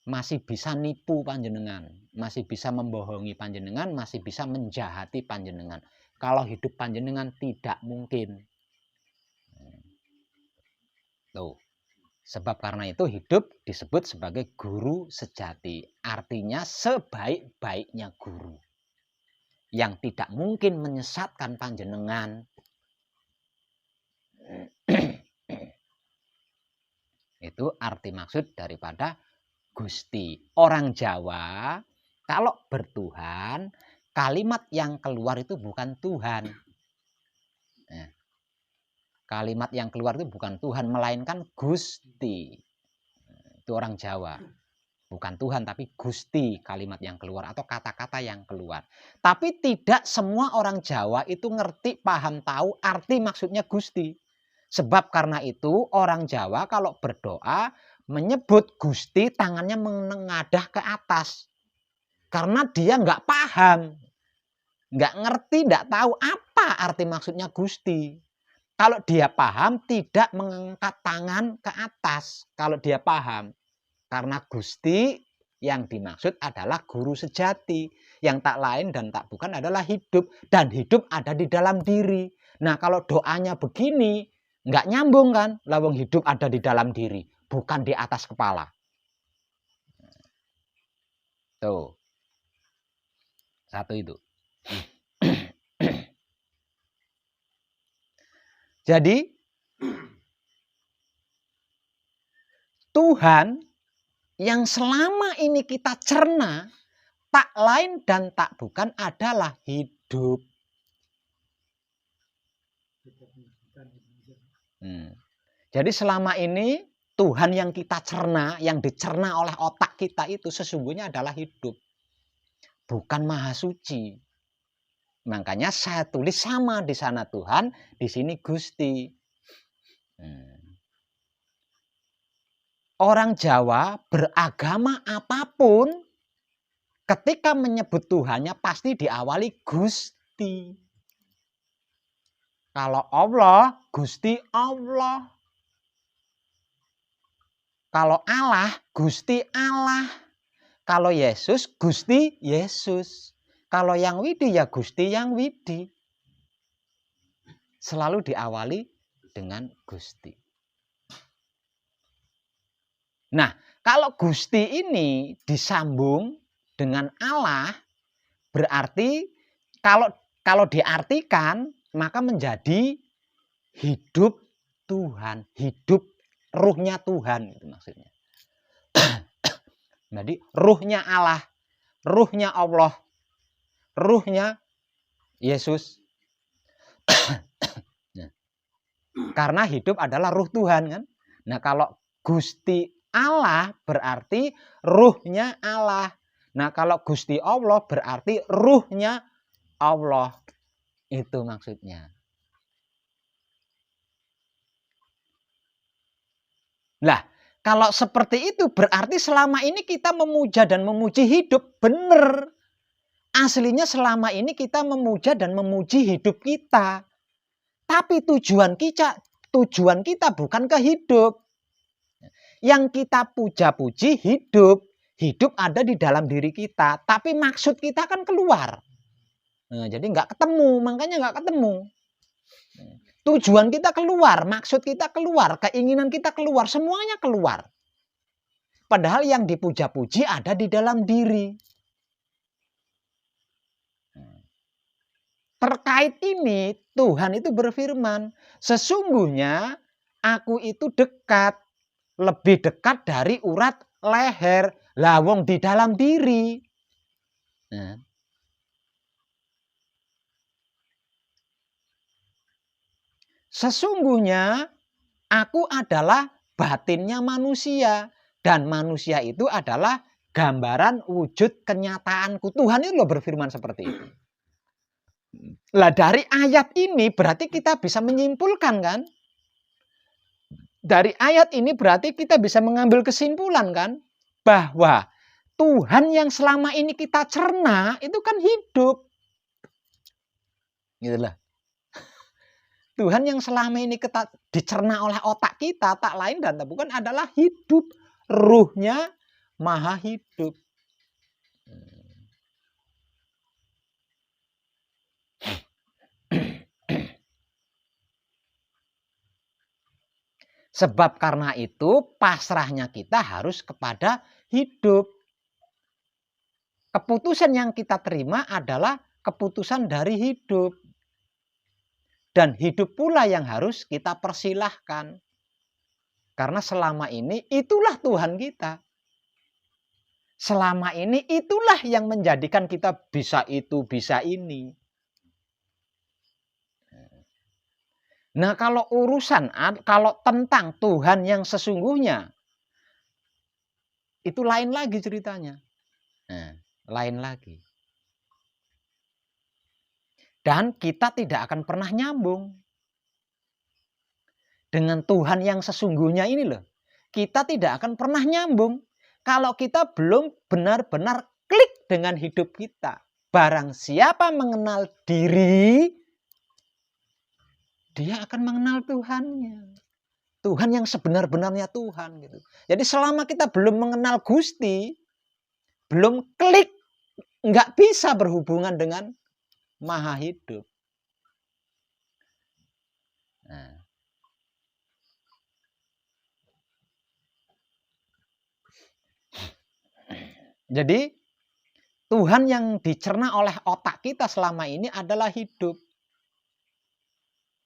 masih bisa nipu panjenengan, masih bisa membohongi panjenengan, masih bisa menjahati panjenengan. Kalau hidup panjenengan tidak mungkin. Tuh. Sebab karena itu hidup disebut sebagai guru sejati. Artinya sebaik-baiknya guru. Yang tidak mungkin menyesatkan panjenengan. Itu arti maksud daripada Gusti. Orang Jawa kalau bertuhan, kalimat yang keluar itu bukan Tuhan. Nah, Kalimat yang keluar itu bukan Tuhan, melainkan Gusti. Itu orang Jawa. Bukan Tuhan, tapi Gusti kalimat yang keluar atau kata-kata yang keluar. Tapi tidak semua orang Jawa itu ngerti, paham, tahu arti maksudnya Gusti. Sebab karena itu orang Jawa kalau berdoa menyebut Gusti tangannya menengadah ke atas. Karena dia nggak paham, nggak ngerti, nggak tahu apa arti maksudnya Gusti. Kalau dia paham tidak mengangkat tangan ke atas. Kalau dia paham. Karena Gusti yang dimaksud adalah guru sejati. Yang tak lain dan tak bukan adalah hidup. Dan hidup ada di dalam diri. Nah kalau doanya begini, nggak nyambung kan? Lawang hidup ada di dalam diri, bukan di atas kepala. Tuh. Satu itu. Jadi Tuhan yang selama ini kita cerna, tak lain dan tak bukan adalah hidup. Jadi selama ini Tuhan yang kita cerna, yang dicerna oleh otak kita itu sesungguhnya adalah hidup. Bukan maha suci. Makanya saya tulis sama di sana Tuhan, di sini Gusti. Orang Jawa beragama apapun, ketika menyebut Tuhannya pasti diawali Gusti. Kalau Allah, Gusti Allah. Kalau Allah, Gusti Allah. Kalau Yesus, Gusti Yesus. Kalau yang widi ya Gusti yang widi. Selalu diawali dengan Gusti. Nah, kalau Gusti ini disambung dengan Allah, berarti kalau diartikan maka menjadi hidup Tuhan, hidup ruhnya Tuhan itu maksudnya. Jadi ruhnya Allah, ruhnya Allah, ruhnya Yesus. Karena hidup adalah ruh Tuhan kan. Nah kalau Gusti Allah berarti ruhnya Allah. Nah kalau Gusti Allah berarti ruhnya Allah. Itu maksudnya. Lah kalau seperti itu berarti selama ini kita memuja dan memuji hidup. Benar. Aslinya selama ini kita memuja dan memuji hidup kita. Tapi tujuan kita bukan ke hidup. Yang kita puja-puji hidup. Hidup ada di dalam diri kita. Tapi maksud kita kan keluar. Nah, jadi nggak ketemu. Makanya nggak ketemu. Tujuan kita keluar. Maksud kita keluar. Keinginan kita keluar. Semuanya keluar. Padahal yang dipuja-puji ada di dalam diri. Terkait ini Tuhan itu berfirman, sesungguhnya aku itu dekat, lebih dekat dari urat leher, lawong di dalam diri. Nah. Sesungguhnya aku adalah batinnya manusia dan manusia itu adalah gambaran wujud kenyataanku. Tuhan itu loh berfirman seperti itu. Lah dari ayat ini berarti kita bisa menyimpulkan kan? Dari ayat ini berarti kita bisa mengambil kesimpulan kan? Bahwa Tuhan yang selama ini kita cerna itu kan hidup. Gitulah. Tuhan yang selama ini kita dicerna oleh otak kita tak lain dan tak bukan adalah hidup. Ruhnya maha hidup. Sebab karena itu pasrahnya kita harus kepada hidup. Keputusan yang kita terima adalah keputusan dari hidup. Dan hidup pula yang harus kita persilahkan. Karena selama ini itulah Tuhan kita. Selama ini itulah yang menjadikan kita bisa itu, bisa ini. Nah, kalau kalau tentang Tuhan yang sesungguhnya, itu lain lagi ceritanya. Nah, lain lagi. Dan kita tidak akan pernah nyambung dengan Tuhan yang sesungguhnya ini loh. Kita tidak akan pernah nyambung kalau kita belum benar-benar klik dengan hidup kita. Barang siapa mengenal diri, dia akan mengenal Tuhannya. Tuhan yang sebenar-benarnya Tuhan gitu. Jadi selama kita belum mengenal Gusti, belum klik, nggak bisa berhubungan dengan Maha Hidup. Nah. Jadi Tuhan yang dicerna oleh otak kita selama ini adalah hidup.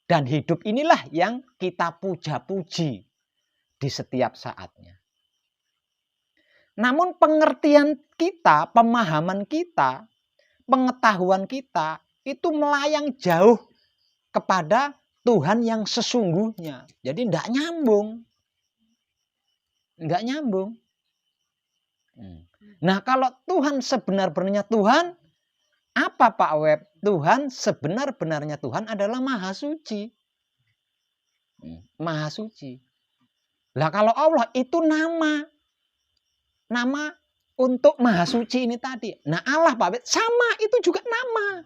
Dan hidup inilah yang kita puja-puji di setiap saatnya. Namun pengertian kita, pemahaman kita, pengetahuan kita itu melayang jauh kepada Tuhan yang sesungguhnya. Jadi tidak nyambung. Enggak nyambung. Nah, kalau Tuhan sebenar-benarnya Tuhan, apa Pak Web? Tuhan sebenar-benarnya Tuhan adalah Maha Suci. Maha Suci. Lah kalau Allah itu nama untuk Maha Suci ini tadi. Nah, Allah Pak Web sama itu juga nama.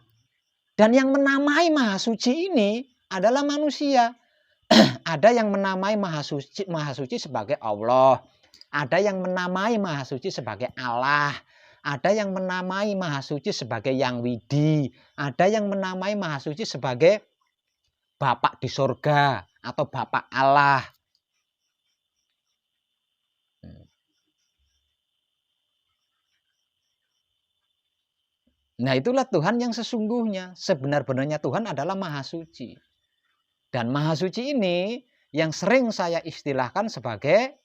Dan yang menamai Maha Suci ini adalah manusia. Ada yang menamai Maha Suci sebagai Allah. Ada yang menamai Maha Suci sebagai Allah. Ada yang menamai Maha Suci sebagai Yang Widi. Ada yang menamai Maha Suci sebagai Bapak di surga atau Bapak Allah. Nah, itulah Tuhan yang sesungguhnya. Sebenar-benarnya Tuhan adalah Maha Suci. Dan Maha Suci ini yang sering saya istilahkan sebagai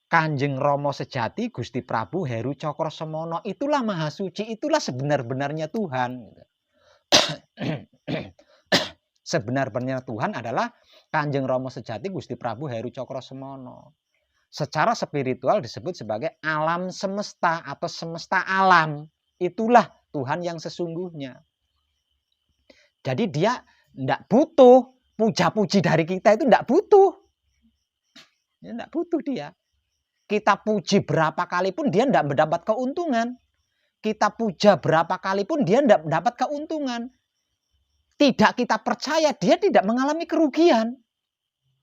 Kanjeng Rama sejati Gusti Prabu Heru Cokrosemono. Itulah Maha Suci, itulah sebenar-benarnya Tuhan. Sebenar-benarnya Tuhan adalah Kanjeng Rama sejati Gusti Prabu Heru Cokrosemono. Secara spiritual disebut sebagai alam semesta atau semesta alam. Itulah Tuhan yang sesungguhnya. Jadi dia tidak butuh puja-puji dari kita, itu tidak butuh. Ya, tidak butuh dia. Kita puji berapa kali pun dia tidak mendapat keuntungan. Kita puja berapa kali pun dia tidak mendapat keuntungan. Tidak kita percaya, dia tidak mengalami kerugian.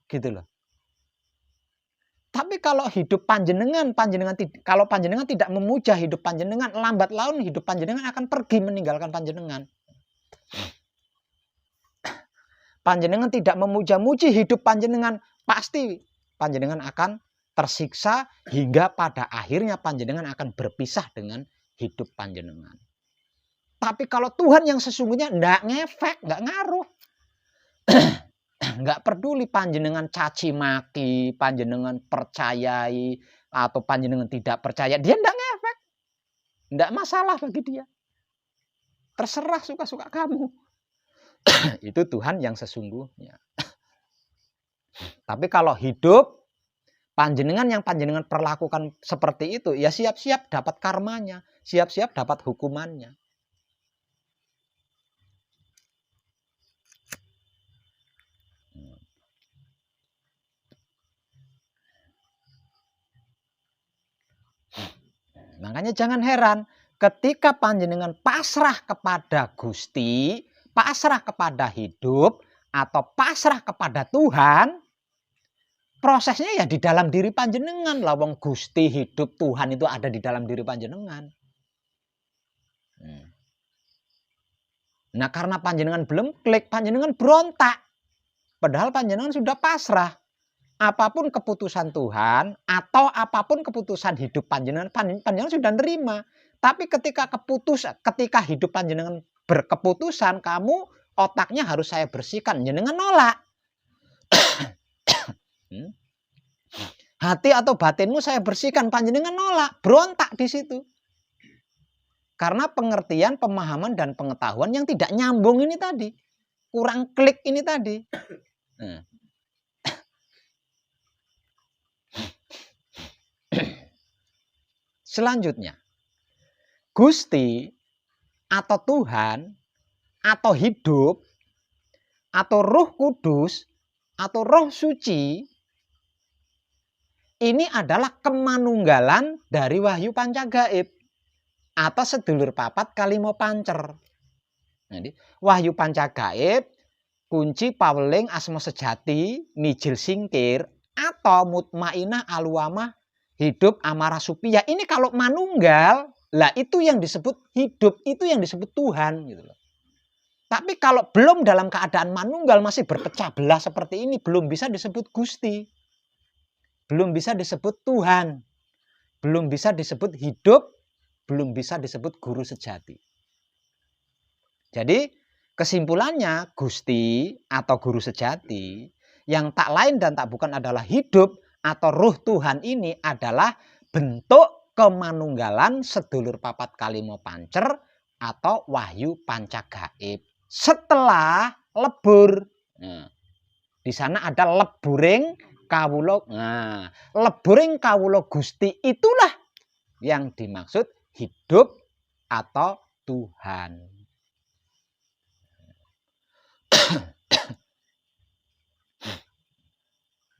Gitu loh. Tapi kalau hidup kalau panjenengan tidak memuja hidup panjenengan, lambat laun hidup panjenengan akan pergi meninggalkan panjenengan. Panjenengan tidak memuja-muji hidup panjenengan, pasti panjenengan akan tersiksa hingga pada akhirnya panjenengan akan berpisah dengan hidup panjenengan. Tapi kalau Tuhan yang sesungguhnya enggak ngefek, enggak ngaruh. Enggak peduli panjenengan caci maki, panjenengan percayai atau panjenengan tidak percaya, dia enggak ngefek. Enggak masalah bagi dia. Terserah suka-suka kamu. Itu Tuhan yang sesungguhnya. Tapi kalau hidup panjenengan yang panjenengan perlakukan seperti itu, ya siap-siap dapat karmanya, siap-siap dapat hukumannya. Makanya jangan heran ketika panjenengan pasrah kepada Gusti, pasrah kepada hidup, atau pasrah kepada Tuhan, prosesnya ya di dalam diri panjenengan. Lawang Gusti, hidup, Tuhan itu ada di dalam diri panjenengan. Nah, karena panjenengan belum klik, panjenengan berontak. Padahal panjenengan sudah pasrah. Apapun keputusan Tuhan atau apapun keputusan hidup panjenengan sudah nerima. Tapi ketika hidup panjenengan berkeputusan, kamu otaknya harus saya bersihkan, jenengan nolak. Hati atau batinmu saya bersihkan, panjenengan nolak, berontak di situ. Karena pengertian, pemahaman dan pengetahuan yang tidak nyambung ini tadi. kurang klik ini tadi. Nah. Selanjutnya, Gusti atau Tuhan atau hidup atau Roh Kudus atau Roh Suci ini adalah kemanunggalan dari Wahyu Pancagaib atau sedulur papat kalimo pancer. Jadi, Wahyu Pancagaib, kunci paweling asma sejati, mijil singkir, atau mutmainah aluamah, hidup amarah supiyah. Ini kalau manunggal, lah itu yang disebut hidup, itu yang disebut Tuhan gitu loh. Tapi kalau belum dalam keadaan manunggal, masih berpecah belah seperti ini, belum bisa disebut Gusti. Belum bisa disebut Tuhan. Belum bisa disebut hidup, belum bisa disebut guru sejati. Jadi kesimpulannya, Gusti atau guru sejati yang tak lain dan tak bukan adalah hidup atau ruh Tuhan ini adalah bentuk kemanunggalan sedulur papat kalimo pancer atau Wahyu Pancagaib setelah lebur. Nah, di sana ada leburing kawula. Nah, leburing kawula Gusti itulah yang dimaksud hidup atau Tuhan.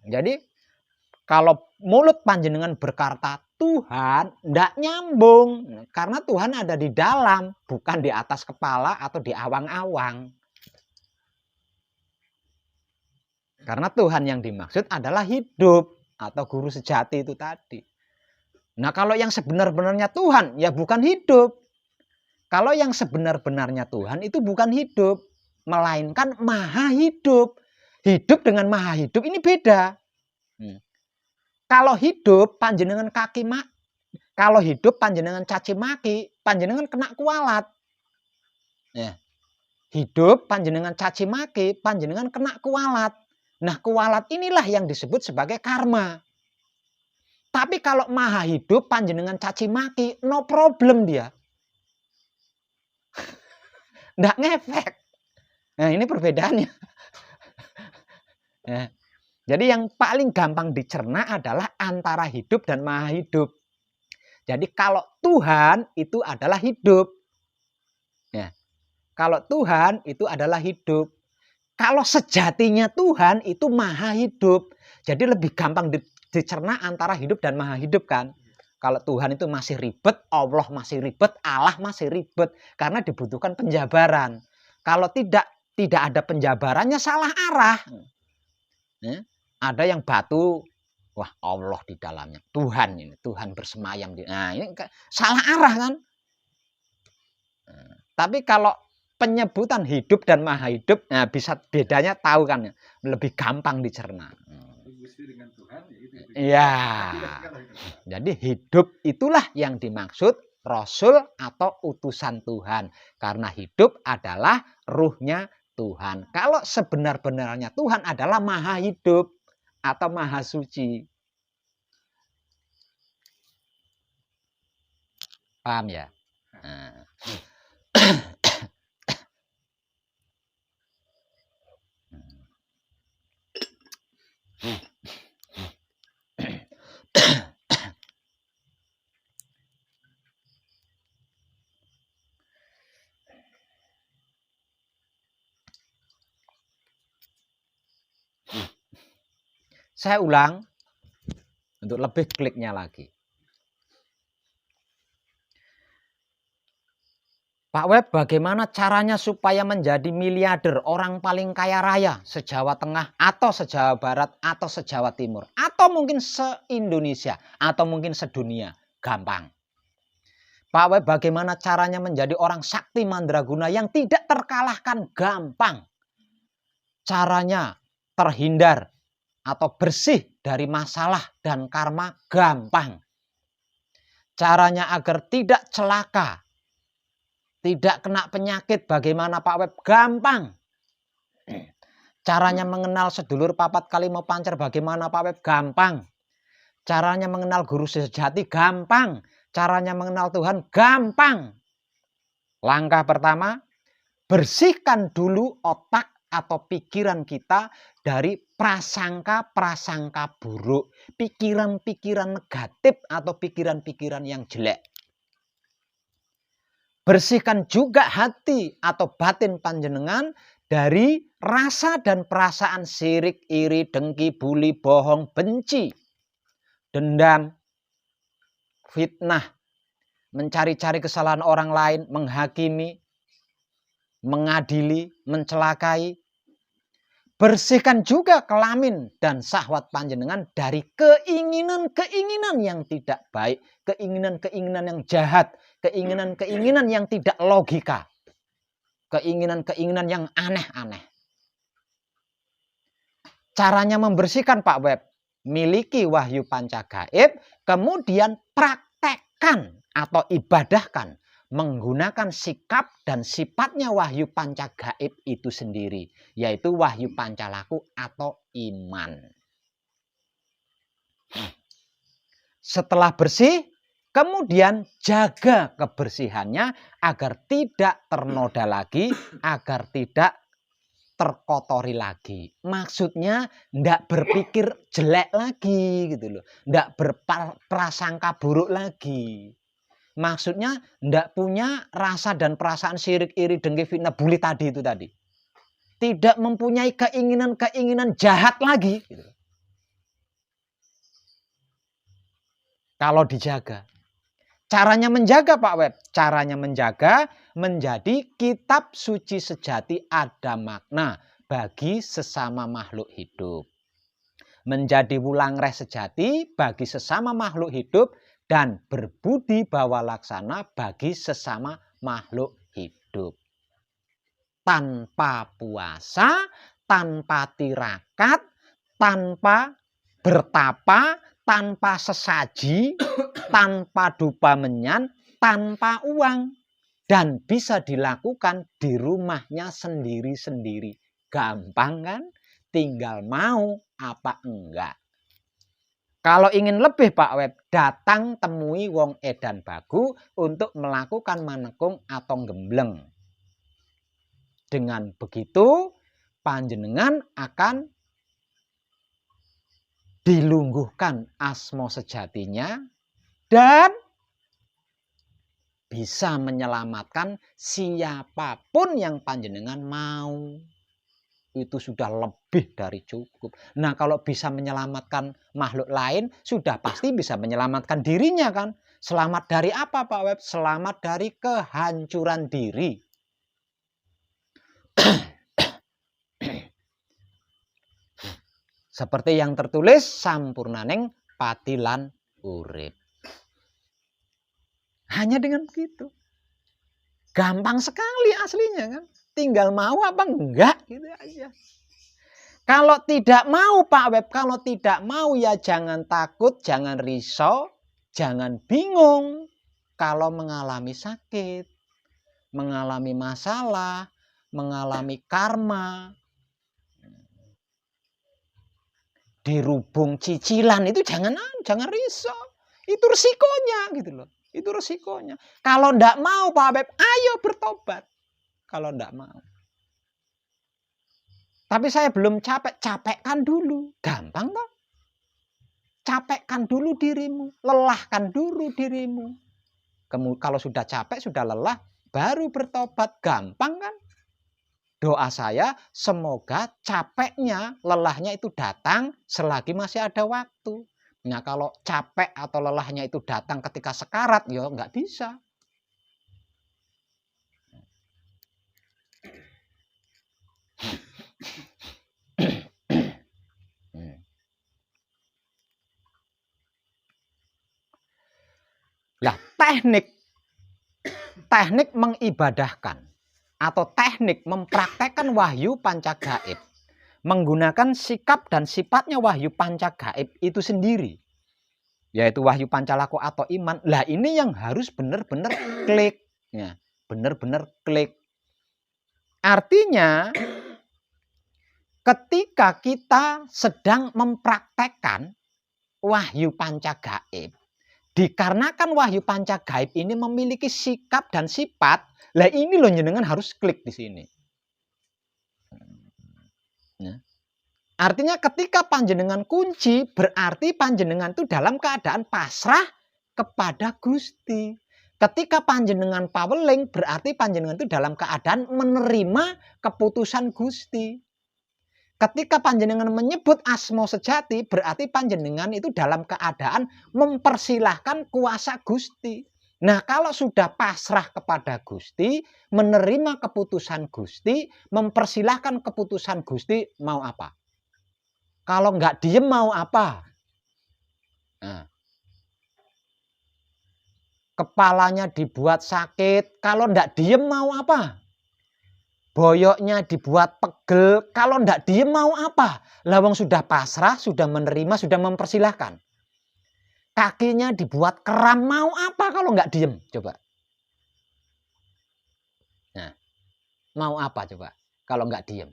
Jadi kalau mulut panjenengan berkata Tuhan, ndak nyambung. Karena Tuhan ada di dalam, bukan di atas kepala atau di awang-awang. Karena Tuhan yang dimaksud adalah hidup atau guru sejati itu tadi. Nah, kalau yang sebenar-benarnya Tuhan, ya bukan hidup. Kalau yang sebenar-benarnya Tuhan itu bukan hidup, melainkan maha hidup. Hidup dengan maha hidup ini beda. Kalau hidup panjenengan kalau hidup panjenengan caci maki, panjenengan kena kualat. Ya. Hidup panjenengan caci maki, panjenengan kena kualat. Nah, kualat inilah yang disebut sebagai karma. Tapi kalau maha hidup panjenengan caci maki, no problem dia. Nggak ngefek. Nah, ini perbedaannya. Ya. Jadi yang paling gampang dicerna adalah antara hidup dan maha hidup. Jadi kalau Tuhan itu adalah hidup. Ya. Kalau Tuhan itu adalah hidup. Kalau sejatinya Tuhan itu maha hidup. Jadi lebih gampang dicerna antara hidup dan maha hidup kan. Kalau Tuhan itu masih ribet, Allah masih ribet, Allah masih ribet. Karena dibutuhkan penjabaran. Kalau tidak ada penjabarannya salah arah. Ya. Ada yang batu, wah Allah di dalamnya, Tuhan ini, Tuhan bersemayam. Nah ini salah arah kan. Nah, tapi kalau penyebutan hidup dan maha hidup, nah bisa bedanya tahu kan, lebih gampang dicerna. Ya, jadi hidup itulah yang dimaksud Rasul atau utusan Tuhan. Karena hidup adalah ruhnya Tuhan. Kalau sebenar-benarnya Tuhan adalah maha hidup atau maha suci. Paham ya? Nah. Saya ulang untuk lebih kliknya lagi. Pak Web, bagaimana caranya supaya menjadi miliarder, orang paling kaya raya se-Jawa Tengah atau se-Jawa Barat atau se-Jawa Timur atau mungkin se-Indonesia atau mungkin sedunia? Gampang. Pak Web, bagaimana caranya menjadi orang sakti mandraguna yang tidak terkalahkan? Gampang. Caranya terhindar atau bersih dari masalah dan karma? Gampang. Caranya agar tidak celaka, tidak kena penyakit, bagaimana Pak Web? Gampang. Caranya mengenal sedulur papat kalimo pancer, bagaimana Pak Web? Gampang. Caranya mengenal guru sejati? Gampang. Caranya mengenal Tuhan? Gampang. Langkah pertama, bersihkan dulu otak atau pikiran kita dari prasangka-prasangka buruk, pikiran-pikiran negatif atau pikiran-pikiran yang jelek. Bersihkan juga hati atau batin panjenengan dari rasa dan perasaan sirik, iri, dengki, buli, bohong, benci, dendam, fitnah, mencari-cari kesalahan orang lain, menghakimi, mengadili, mencelakai. Bersihkan juga kelamin dan syahwat panjenengan dari keinginan-keinginan yang tidak baik, keinginan-keinginan yang jahat, keinginan-keinginan yang tidak logika, keinginan-keinginan yang aneh-aneh. Caranya membersihkan Pak Web, miliki wahyu panca gaib, kemudian praktekkan atau ibadahkan menggunakan sikap dan sifatnya wahyu panca gaib itu sendiri, yaitu wahyu pancalaku atau iman. Setelah bersih, kemudian jaga kebersihannya agar tidak ternoda lagi, agar tidak terkotori lagi. Maksudnya ndak berpikir jelek lagi gitu loh, ndak berprasangka buruk lagi. Maksudnya ndak punya rasa dan perasaan sirik, iri, dengki, fitnah, buli tadi itu tadi. Tidak mempunyai keinginan-keinginan jahat lagi. Gitu. Kalau dijaga. Caranya menjaga Pak Web. Caranya menjaga menjadi kitab suci sejati ada makna bagi sesama makhluk hidup. Menjadi wulangreh sejati bagi sesama makhluk hidup dan berbudi bawa laksana bagi sesama makhluk hidup. Tanpa puasa, tanpa tirakat, tanpa bertapa, tanpa sesaji, tanpa dupa menyan, tanpa uang. Dan bisa dilakukan di rumahnya sendiri-sendiri. Gampang kan? Tinggal mau apa enggak. Kalau ingin lebih Pak Web, datang temui wong edan bagu untuk melakukan manekung atau gembleng. Dengan begitu, panjenengan akan dilungguhkan asma sejatinya dan bisa menyelamatkan siapapun yang panjenengan mau. Itu sudah lebih dari cukup. Nah, kalau bisa menyelamatkan makhluk lain, sudah pasti bisa menyelamatkan dirinya kan. Selamat dari apa Pak Web? Selamat dari kehancuran diri. Seperti yang tertulis sampurnaning patilan urip. Hanya dengan begitu. Gampang sekali aslinya kan. Tinggal mau apa enggak gitu aja. Kalau tidak mau Pak Web, kalau tidak mau ya jangan takut, jangan risau, jangan bingung. Kalau mengalami sakit, mengalami masalah, mengalami karma, dirubung cicilan itu jangan risau. Itu resikonya gitu loh. Itu resikonya. Kalau ndak mau Pak Web, ayo bertobat. Kalau ndak mau. Tapi saya belum capek, capekkan dulu. Gampang toh? Capekkan dulu dirimu, lelahkan dulu dirimu. Kalau sudah capek, sudah lelah, baru bertobat. Gampang kan? Doa saya semoga capeknya, lelahnya itu datang selagi masih ada waktu. Nah kalau capek atau lelahnya itu datang ketika sekarat, ya nggak bisa. Nah, teknik mengibadahkan atau teknik mempraktekkan wahyu panca gaib menggunakan sikap dan sifatnya wahyu panca gaib itu sendiri, yaitu wahyu pancalaku atau iman. Lah ini yang harus benar-benar klik, ya, benar-benar klik. Artinya ketika kita sedang mempraktekkan wahyu panca gaib, dikarenakan wahyu panca gaib ini memiliki sikap dan sifat, lah ini loh jenengan harus klik di sini. Artinya ketika panjenengan kunci, berarti panjenengan itu dalam keadaan pasrah kepada Gusti. Ketika panjenengan paweling, berarti panjenengan itu dalam keadaan menerima keputusan Gusti. Ketika panjenengan menyebut asma sejati, berarti panjenengan itu dalam keadaan mempersilahkan kuasa Gusti. Nah, kalau sudah pasrah kepada Gusti, menerima keputusan Gusti, mempersilahkan keputusan Gusti, mau apa? Kalau nggak diem mau apa? Nah, kepalanya dibuat sakit, kalau nggak diem mau apa? Boyoknya dibuat pegel, kalau nggak diem mau apa? Lawang sudah pasrah, sudah menerima, sudah mempersilahkan. Kakinya dibuat kram, mau apa kalau nggak diem? Coba. Nah, mau apa coba kalau nggak diem?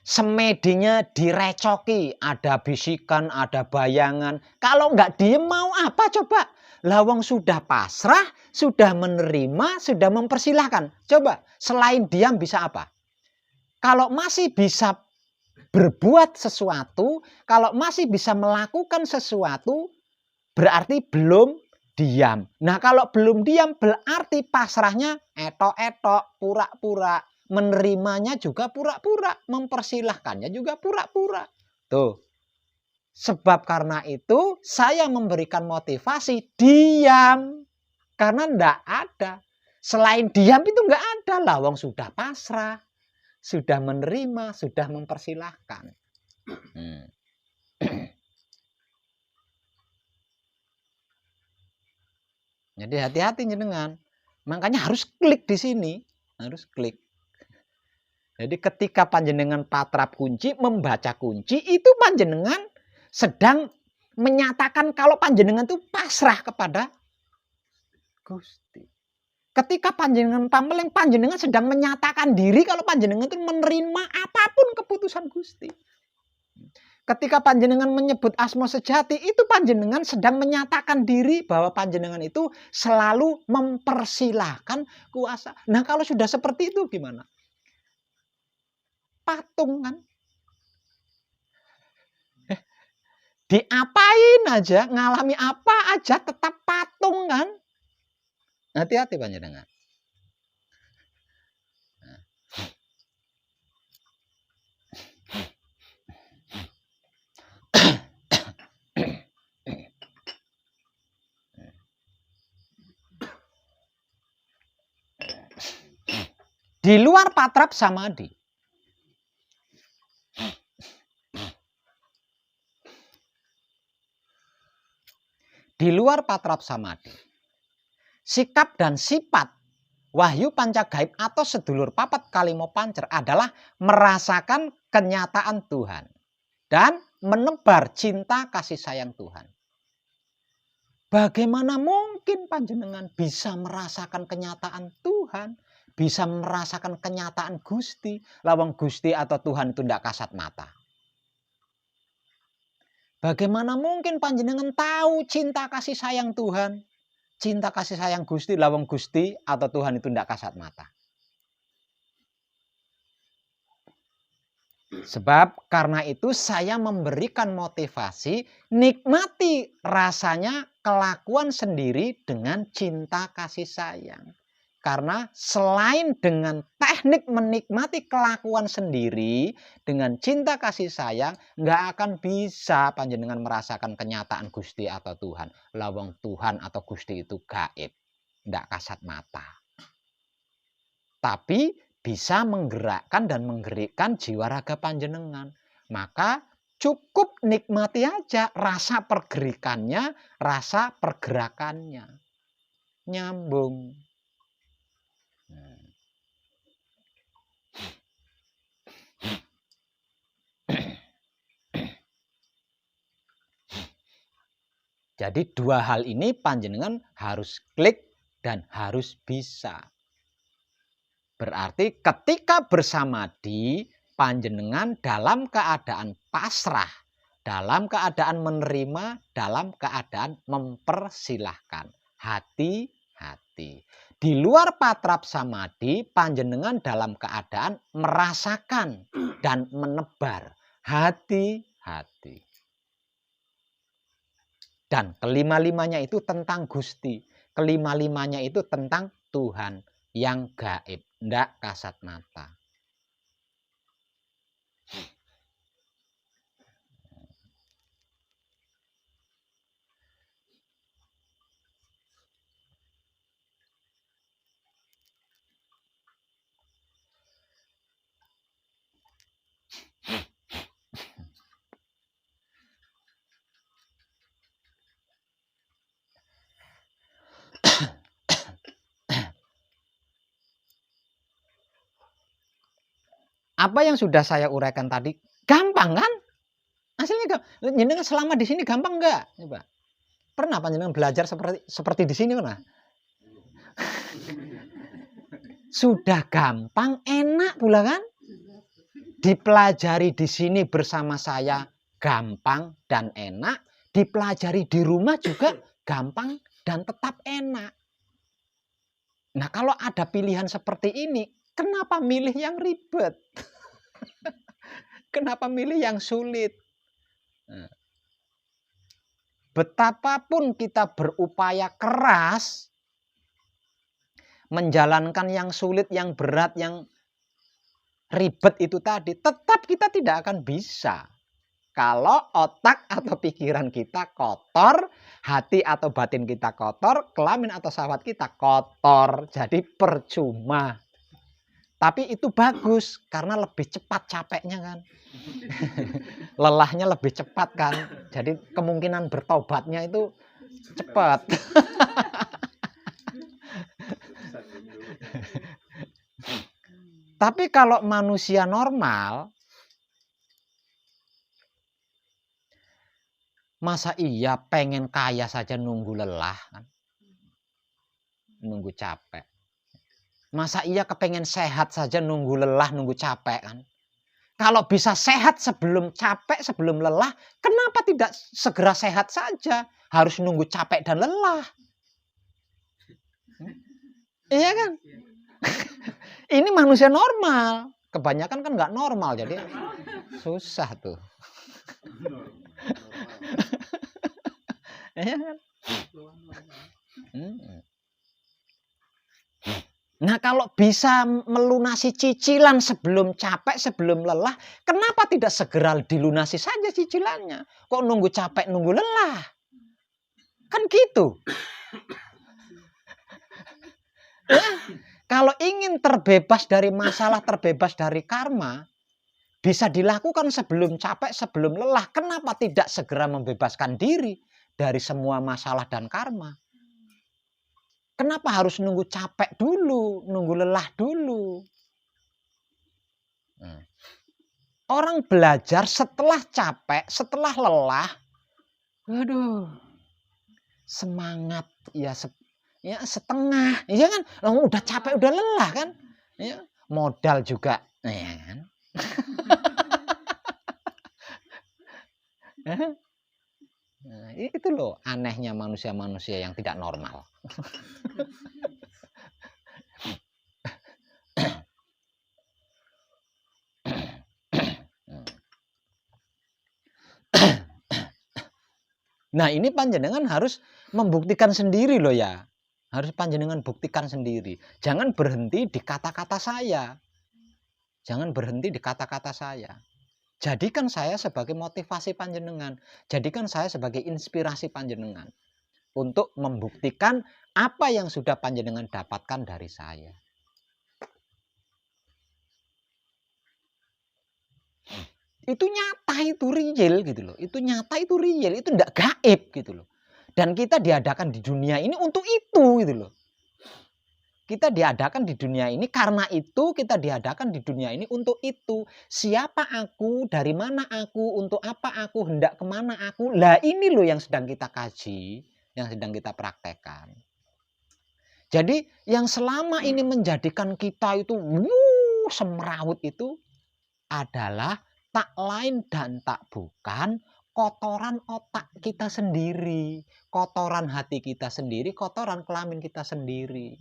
Semedinya direcoki, ada bisikan, ada bayangan. Kalau nggak diem mau apa coba? Lawang sudah pasrah, sudah menerima, sudah mempersilahkan. Coba, selain diam bisa apa? Kalau masih bisa berbuat sesuatu, kalau masih bisa melakukan sesuatu, berarti belum diam. Nah, kalau belum diam berarti pasrahnya etok-etok, pura-pura. Menerimanya juga pura-pura, mempersilahkannya juga pura-pura. Tuh. Sebab karena itu saya memberikan motivasi diam. Karena enggak ada. Selain diam itu enggak ada. Lawang sudah pasrah, sudah menerima, sudah mempersilahkan. Jadi hati-hati jenengan. Makanya harus klik di sini, harus klik. Jadi ketika panjenengan patrap kunci, membaca kunci, itu panjenengan sedang menyatakan kalau panjenengan itu pasrah kepada Gusti. Ketika panjenengan pameling, panjenengan sedang menyatakan diri kalau panjenengan itu menerima apapun keputusan Gusti. Ketika panjenengan menyebut asma sejati, itu panjenengan sedang menyatakan diri bahwa panjenengan itu selalu mempersilahkan kuasa. Nah, kalau sudah seperti itu gimana? Patung kan? Diapain aja, ngalami apa aja tetap patung kan? Hati-hati panjenengan. Di luar patrap samadhi. Di luar patrap samadhi. Sikap dan sifat wahyu pancagaib atau sedulur papat kalimo pancer adalah merasakan kenyataan Tuhan dan menebar cinta kasih sayang Tuhan. Bagaimana mungkin panjenengan bisa merasakan kenyataan Tuhan, bisa merasakan kenyataan Gusti, lawang Gusti atau Tuhan itu tidak kasat mata? Bagaimana mungkin panjenengan tahu cinta kasih sayang Tuhan, cinta kasih sayang Gusti, lawang Gusti atau Tuhan itu tidak kasat mata? Sebab karena itu saya memberikan motivasi, nikmati rasanya kelakuan sendiri dengan cinta kasih sayang. Karena selain dengan teknik menikmati kelakuan sendiri dengan cinta kasih sayang, nggak akan bisa panjenengan merasakan kenyataan Gusti atau Tuhan. Lawang Tuhan atau Gusti itu gaib, nggak kasat mata. Tapi bisa menggerakkan dan menggerakkan jiwa raga panjenengan. Maka cukup nikmati aja rasa pergerikannya, rasa pergerakannya. Nyambung. Jadi dua hal ini panjenengan harus klik dan harus bisa. Berarti ketika bersamadhi, panjenengan dalam keadaan pasrah, dalam keadaan menerima, dalam keadaan mempersilahkan. Hati-hati. hati. Di luar patrap samadhi, panjenengan dalam keadaan merasakan dan menebar hati-hati. Dan kelima-limanya itu tentang Gusti. Kelima-limanya itu tentang Tuhan yang gaib, ndak kasat mata. Apa yang sudah saya uraikan tadi gampang kan? Hasilnya jenengan selama di sini gampang enggak? Coba. Pernah panjenengan belajar seperti di sini pernah? Sudah gampang, enak pula kan? Dipelajari di sini bersama saya gampang dan enak, dipelajari di rumah juga gampang dan tetap enak. Nah, kalau ada pilihan seperti ini, kenapa milih yang ribet? Kenapa milih yang sulit? Betapapun kita berupaya keras menjalankan yang sulit, yang berat, yang ribet itu tadi, tetap kita tidak akan bisa. Kalau otak atau pikiran kita kotor, hati atau batin kita kotor, kelamin atau syahwat kita kotor. Jadi percuma. Tapi itu bagus karena lebih cepat capeknya kan. Lelahnya lebih cepat kan. Jadi kemungkinan bertobatnya itu cepat. Tapi kalau manusia normal, masa iya pengen kaya saja nunggu lelah kan? Nunggu capek. Masa iya kepengen sehat saja nunggu lelah, nunggu capek kan? Kalau bisa sehat sebelum capek, sebelum lelah, kenapa tidak segera sehat saja? Harus nunggu capek dan lelah. Iya kan? Ini manusia normal. Kebanyakan kan nggak normal, jadi susah tuh. Iya kan? Nah, kalau bisa melunasi cicilan sebelum capek, sebelum lelah, kenapa tidak segera dilunasi saja cicilannya? Kok nunggu capek, nunggu lelah? Kan gitu. Ya, kalau ingin terbebas dari masalah, terbebas dari karma, bisa dilakukan sebelum capek, sebelum lelah. Kenapa tidak segera membebaskan diri dari semua masalah dan karma? Kenapa harus nunggu capek dulu, nunggu lelah dulu? Orang belajar setelah capek, setelah lelah, waduh, semangat ya, ya setengah, ya kan? Udah capek, udah lelah kan? Ya, modal juga, ya kan? Nah, itu loh anehnya manusia-manusia yang tidak normal. Nah, ini panjenengan harus membuktikan sendiri loh ya. Harus panjenengan buktikan sendiri. Jangan berhenti di kata-kata saya. Jangan berhenti di kata-kata saya. Jadikan saya sebagai motivasi panjenengan. Jadikan saya sebagai inspirasi panjenengan. Untuk membuktikan apa yang sudah panjenengan dapatkan dari saya. Itu nyata, itu real gitu loh. Itu nyata, itu real. Itu enggak gaib gitu loh. Dan kita diadakan di dunia ini untuk itu gitu loh. Kita diadakan di dunia ini karena itu, kita diadakan di dunia ini untuk itu. Siapa aku, dari mana aku, untuk apa aku, hendak kemana aku. Lah ini loh yang sedang kita kaji, yang sedang kita praktekkan. Jadi yang selama ini menjadikan kita itu semrawut itu adalah tak lain dan tak bukan kotoran otak kita sendiri, kotoran hati kita sendiri, kotoran kelamin kita sendiri.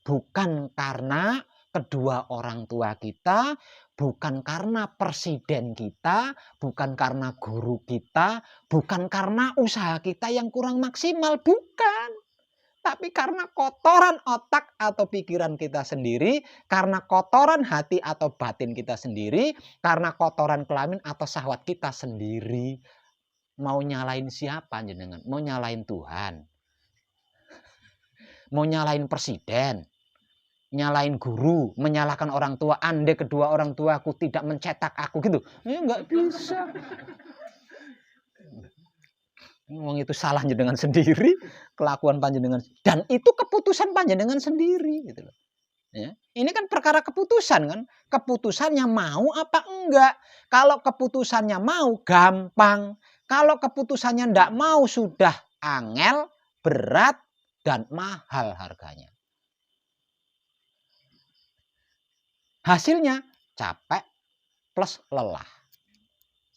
Bukan karena kedua orang tua kita, bukan karena presiden kita, bukan karena guru kita, bukan karena usaha kita yang kurang maksimal, bukan. Tapi karena kotoran otak atau pikiran kita sendiri, karena kotoran hati atau batin kita sendiri, karena kotoran kelamin atau syahwat kita sendiri. Mau nyalain siapa jenengan? Mau nyalain Tuhan? Mau nyalain presiden? Nyalain guru? Menyalahkan orang tua? Andai kedua orang tuaku tidak mencetak aku gitu? Ya nggak bisa. Ngomong itu salah panjenengan sendiri, kelakuan panjenengan, dan itu keputusan panjenengan sendiri gitu loh. Ya. Ini kan perkara keputusan kan, keputusannya mau apa enggak. Kalau keputusannya mau gampang, kalau keputusannya enggak mau sudah angel, berat, dan mahal harganya. Hasilnya capek plus lelah.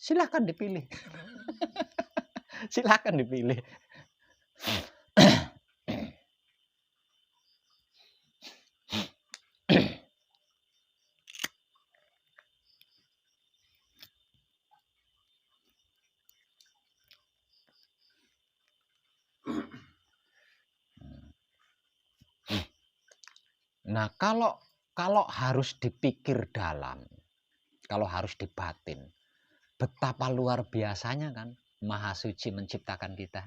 Silahkan dipilih. Silakan dipilih. Nah, kalau harus dipikir dalam, kalau harus dibatin, betapa luar biasanya kan Maha Suci menciptakan kita.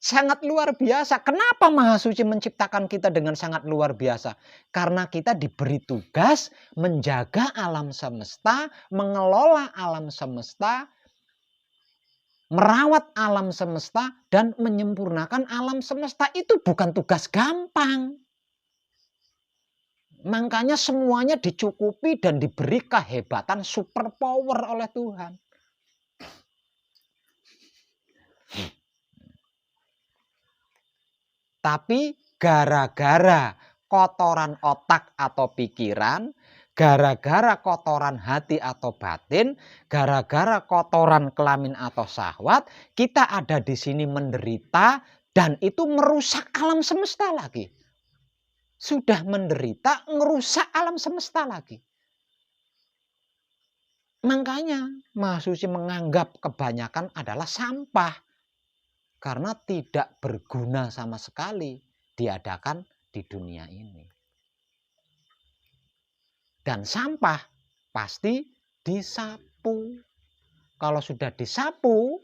Sangat luar biasa. Kenapa Maha Suci menciptakan kita dengan sangat luar biasa? Karena kita diberi tugas menjaga alam semesta, mengelola alam semesta, merawat alam semesta, dan menyempurnakan alam semesta. Itu bukan tugas gampang. Makanya semuanya dicukupi dan diberi kehebatan super power oleh Tuhan. Tapi gara-gara kotoran otak atau pikiran, gara-gara kotoran hati atau batin, gara-gara kotoran kelamin atau syahwat, kita ada di sini menderita dan itu merusak alam semesta lagi. Sudah menderita, ngerusak alam semesta lagi. Makanya Maha Suci menganggap kebanyakan adalah sampah. Karena tidak berguna sama sekali diadakan di dunia ini. Dan sampah pasti disapu. Kalau sudah disapu,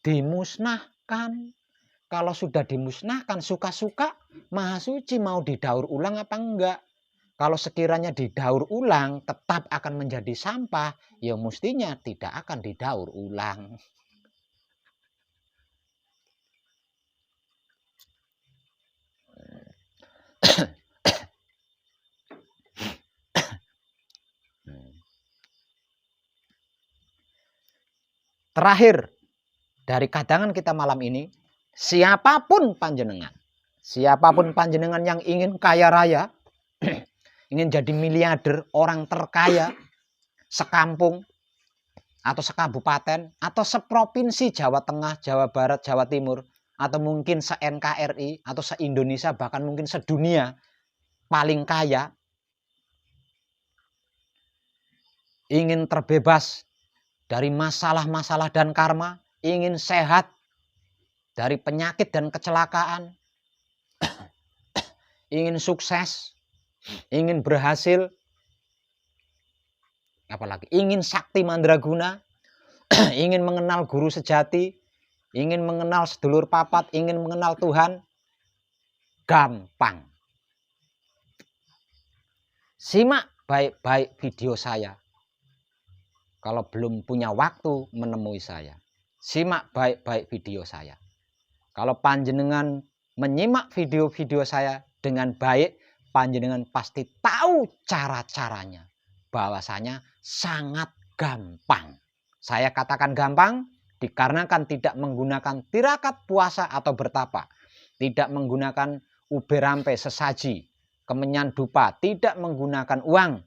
dimusnahkan. Kalau sudah dimusnahkan, suka-suka Maha Suci mau didaur ulang apa enggak. Kalau sekiranya didaur ulang tetap akan menjadi sampah, ya mestinya tidak akan didaur ulang. Terakhir dari kadangan kita malam ini, siapapun panjenengan yang ingin kaya raya, ingin jadi miliarder, orang terkaya sekampung atau sekabupaten atau seprovinsi Jawa Tengah, Jawa Barat, Jawa Timur, atau mungkin se-NKRI atau se-Indonesia, bahkan mungkin sedunia, paling kaya, ingin terbebas dari masalah-masalah dan karma, ingin sehat dari penyakit dan kecelakaan, ingin sukses, ingin berhasil, apalagi ingin sakti mandraguna, ingin mengenal guru sejati, ingin mengenal sedulur papat, ingin mengenal Tuhan, gampang. Simak baik-baik video saya. Kalau belum punya waktu menemui saya, simak baik-baik video saya. Kalau panjenengan menyimak video-video saya dengan baik, panjenengan pasti tahu cara-caranya. Bahwasanya sangat gampang. Saya katakan gampang dikarenakan tidak menggunakan tirakat puasa atau bertapa, tidak menggunakan ube rampe sesaji, kemenyan dupa, tidak menggunakan uang,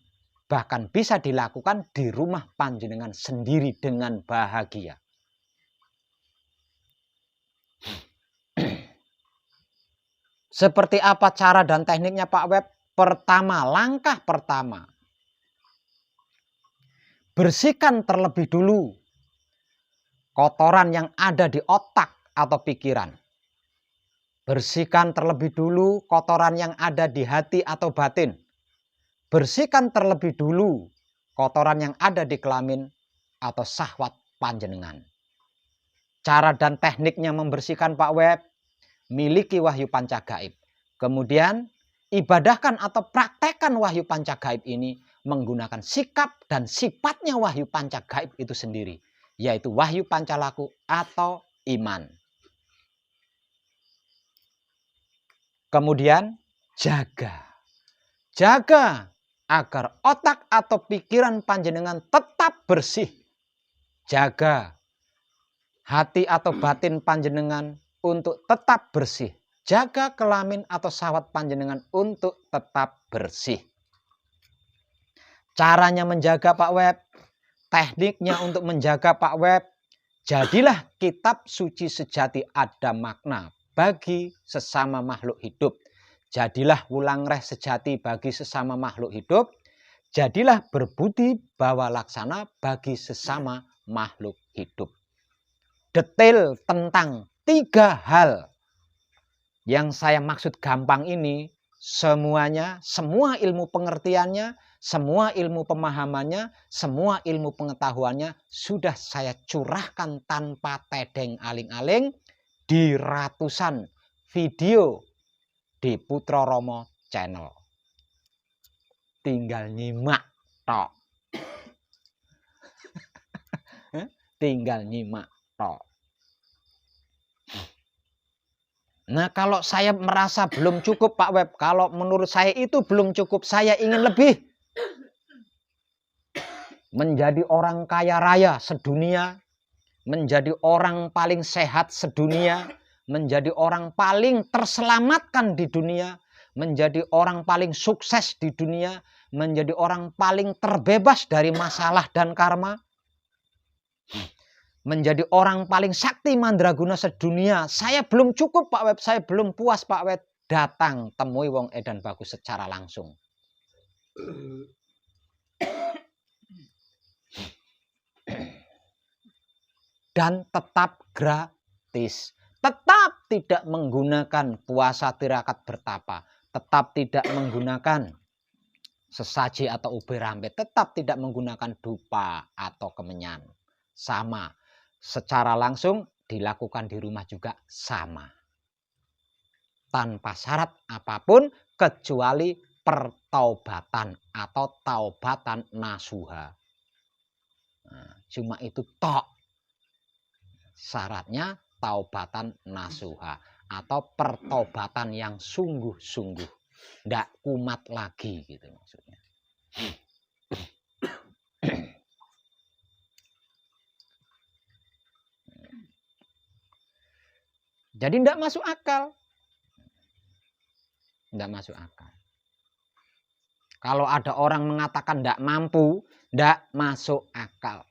bahkan bisa dilakukan di rumah panjenengan sendiri dengan bahagia. Seperti apa cara dan tekniknya Pak Web? Pertama, langkah pertama, bersihkan terlebih dulu kotoran yang ada di otak atau pikiran. Bersihkan terlebih dulu kotoran yang ada di hati atau batin. Bersihkan terlebih dulu kotoran yang ada di kelamin atau syahwat panjenengan. Cara dan tekniknya membersihkan Pak Web, miliki wahyu panca gaib. Kemudian ibadahkan atau praktekkan wahyu panca gaib ini menggunakan sikap dan sifatnya wahyu panca gaib itu sendiri, yaitu wahyu pancalaku atau iman. Kemudian jaga agar otak atau pikiran panjenengan tetap bersih. Jaga hati atau batin panjenengan untuk tetap bersih. Jaga kelamin atau syahwat panjenengan untuk tetap bersih. Caranya menjaga Pak Web, tekniknya untuk menjaga Pak Web, jadilah kitab suci sejati ada makna bagi sesama makhluk hidup. Jadilah wulang reh sejati bagi sesama makhluk hidup. Jadilah berbudi bawa laksana bagi sesama makhluk hidup. Detail tentang 3 hal yang saya maksud gampang ini, semuanya, semua ilmu pengertiannya, semua ilmu pemahamannya, semua ilmu pengetahuannya sudah saya curahkan tanpa tedeng aling-aling di ratusan video di Putra Romo Channel. Tinggal nyimak tok. Tinggal nyimak tok. Nah, kalau saya merasa belum cukup Pak Web, kalau menurut saya itu belum cukup, saya ingin lebih. Menjadi orang kaya raya sedunia, menjadi orang paling sehat sedunia, menjadi orang paling terselamatkan di dunia, menjadi orang paling sukses di dunia, menjadi orang paling terbebas dari masalah dan karma, menjadi orang paling sakti mandraguna sedunia. Saya belum cukup Pak Web, saya belum puas Pak Web. Datang temui Wong Edan Bagus secara langsung. Dan tetap gratis. Tetap tidak menggunakan puasa tirakat bertapa. Tetap tidak menggunakan sesaji atau ube rambe. Tetap tidak menggunakan dupa atau kemenyan. Sama. Secara langsung dilakukan di rumah juga sama. Tanpa syarat apapun kecuali pertaubatan atau taubatan nasuha. Nah, cuma itu tok. Syaratnya taubatan nasuha atau pertobatan yang sungguh-sungguh. Nggak kumat lagi gitu maksudnya. Jadi tidak masuk akal. Tidak masuk akal. Kalau ada orang mengatakan tidak mampu, tidak masuk akal.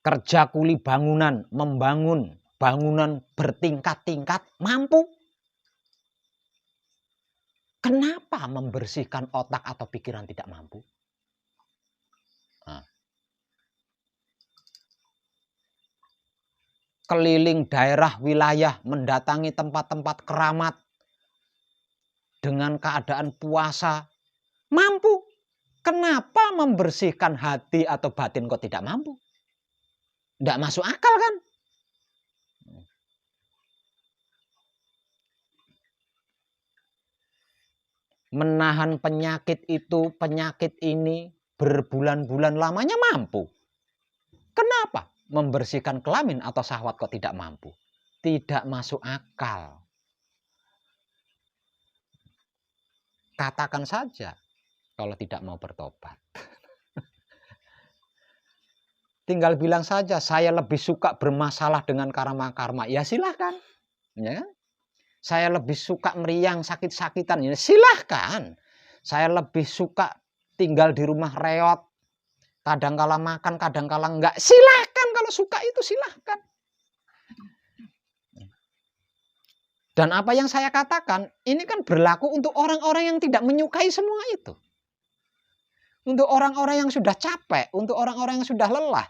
Kerja kuli bangunan, membangun bangunan bertingkat-tingkat, mampu. Kenapa membersihkan otak atau pikiran tidak mampu? Nah. Keliling daerah wilayah, mendatangi tempat-tempat keramat dengan keadaan puasa, mampu. Kenapa membersihkan hati atau batin kok tidak mampu? Tidak masuk akal kan? Menahan penyakit itu, penyakit ini berbulan-bulan lamanya mampu. Kenapa? Membersihkan kelamin atau syahwat kok tidak mampu? Tidak masuk akal. Katakan saja kalau tidak mau bertobat. Tinggal bilang saja, saya lebih suka bermasalah dengan karma-karma. Ya silahkan. Ya. Saya lebih suka meriang sakit-sakitan. Ya, silahkan. Saya lebih suka tinggal di rumah reot. Kadang kala makan, kadang kala enggak. Silahkan kalau suka itu silahkan. Dan apa yang saya katakan, ini kan berlaku untuk orang-orang yang tidak menyukai semua itu. Untuk orang-orang yang sudah capek, untuk orang-orang yang sudah lelah.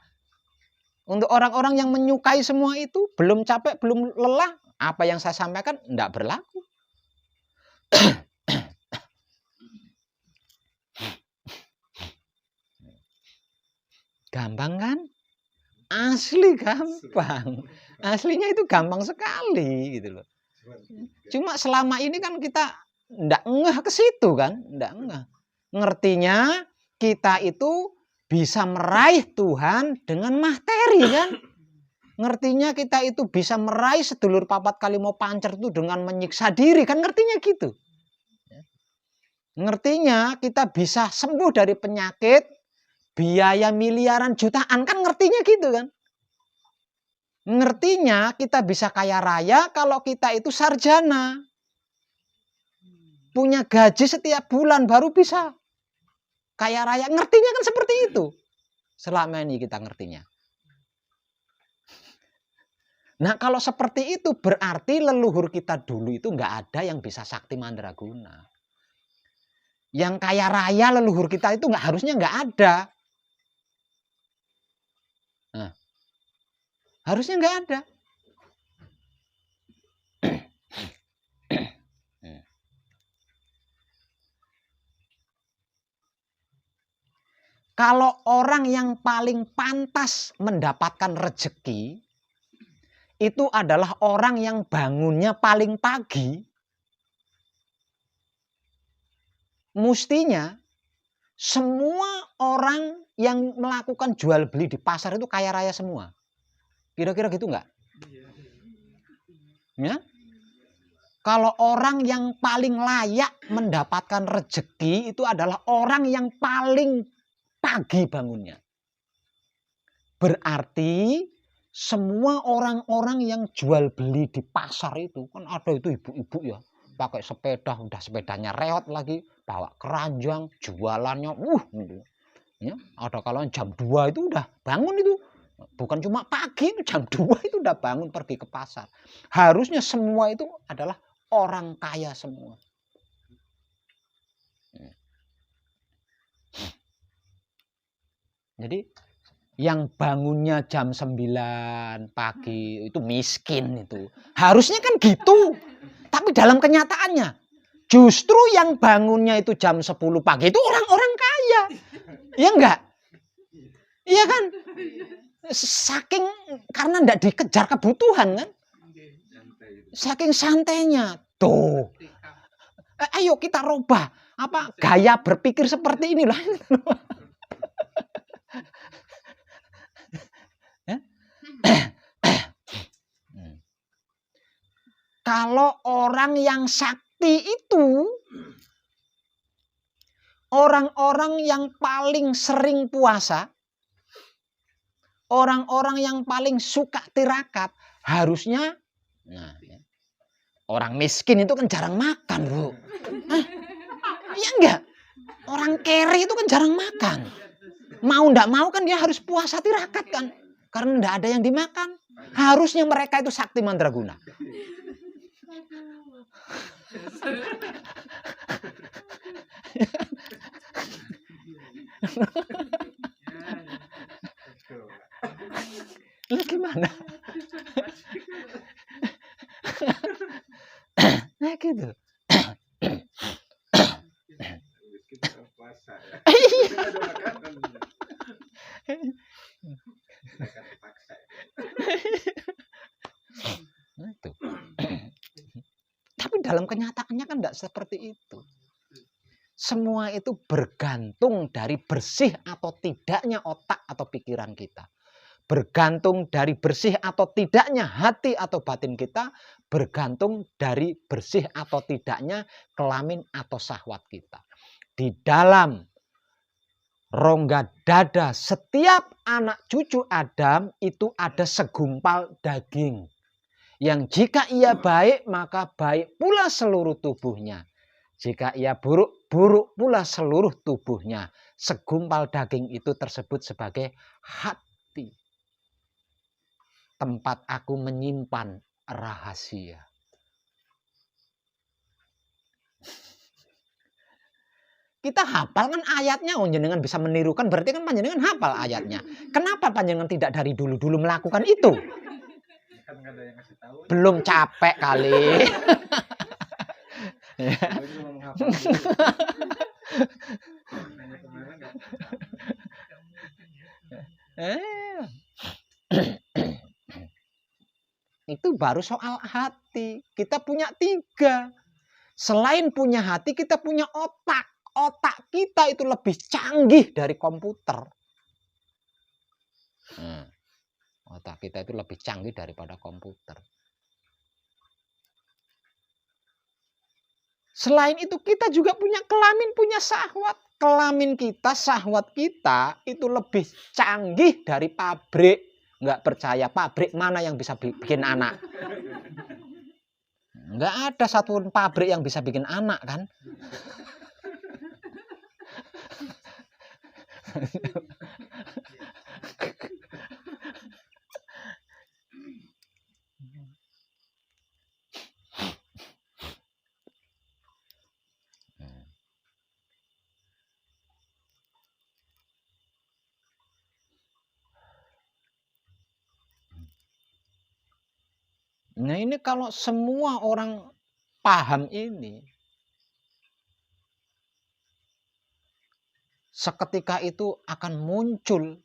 Untuk orang-orang yang menyukai semua itu, belum capek, belum lelah, apa yang saya sampaikan tidak berlaku. Gampang kan? Asli gampang. Aslinya itu gampang sekali gitu loh. Cuma selama ini kan kita ndak ngeh ke situ kan, ndak ngeh. Ngertinya kita itu bisa meraih Tuhan dengan materi kan. Ngertinya kita itu bisa meraih sedulur papat kali mau pancer itu dengan menyiksa diri kan, ngertinya gitu. Ngertinya kita bisa sembuh dari penyakit, biaya miliaran jutaan kan, ngertinya gitu kan. Ngertinya kita bisa kaya raya kalau kita itu sarjana. Punya gaji setiap bulan baru bisa kaya raya. Ngertinya kan seperti itu. Selama ini kita ngertinya. Nah kalau seperti itu berarti leluhur kita dulu itu nggak ada yang bisa sakti mandraguna. Yang kaya raya leluhur kita itu harusnya nggak ada. Nah, harusnya nggak ada. Kalau orang yang paling pantas mendapatkan rezeki itu adalah orang yang bangunnya paling pagi, mestinya semua orang yang melakukan jual beli di pasar itu kaya raya semua. Kira-kira gitu nggak? Ya? Kalau orang yang paling layak mendapatkan rezeki itu adalah orang yang paling pagi bangunnya. Berarti semua orang-orang yang jual beli di pasar itu, kan ada itu ibu-ibu ya, pakai sepeda, udah sepedanya reot lagi, bawa keranjang, jualannya, gitu. Ya, ada kalau jam 2 itu udah bangun itu. Bukan cuma pagi, itu jam 2 itu udah bangun pergi ke pasar. Harusnya semua itu adalah orang kaya semua. Jadi yang bangunnya jam 9 pagi itu miskin itu. Harusnya kan gitu. Tapi dalam kenyataannya justru yang bangunnya itu jam 10 pagi itu orang-orang kaya. Iya enggak? Iya kan? Saking karena enggak dikejar kebutuhan kan? Saking santainya. Tuh. Ayo kita rubah gaya berpikir seperti inilah. Kalau orang yang sakti itu orang-orang yang paling sering puasa, orang-orang yang paling suka tirakat, harusnya orang miskin itu kan jarang makan, Bu. Iya enggak? Orang kere itu kan jarang makan. Mau enggak mau kan dia harus puasa tirakat kan. Karena enggak ada yang dimakan. Harusnya mereka itu sakti mandraguna. Lu gimana? Nah gitu. Itu. Tapi dalam kenyataannya kan tidak seperti itu. Semua itu bergantung dari bersih atau tidaknya otak atau pikiran kita. Bergantung dari bersih atau tidaknya hati atau batin kita. Bergantung dari bersih atau tidaknya kelamin atau syahwat kita. Di dalam rongga dada setiap anak cucu Adam itu ada segumpal daging Yang jika ia baik, maka baik pula seluruh tubuhnya. Jika ia buruk, buruk pula seluruh tubuhnya. Segumpal daging itu tersebut sebagai hati. Tempat aku menyimpan rahasia. Kita hafal kan ayatnya, panjenengan bisa menirukan, berarti kan panjenengan hafal ayatnya. Kenapa panjenengan tidak dari dulu-dulu melakukan itu? Kan nggak ada yang kasih tahu. Belum capek kali. Saya cuma menghafal dulu. Hanya kemarin nggak. Itu baru soal hati. Kita punya 3. Selain punya hati, kita punya otak. Otak kita itu lebih canggih dari komputer. Otak kita itu lebih canggih daripada komputer. Selain itu kita juga punya kelamin, punya syahwat. Kelamin kita, syahwat kita itu lebih canggih dari pabrik. Nggak percaya, pabrik mana yang bisa bikin anak? Nggak ada satupun pabrik yang bisa bikin anak kan? Nah ini kalau semua orang paham ini, seketika itu akan muncul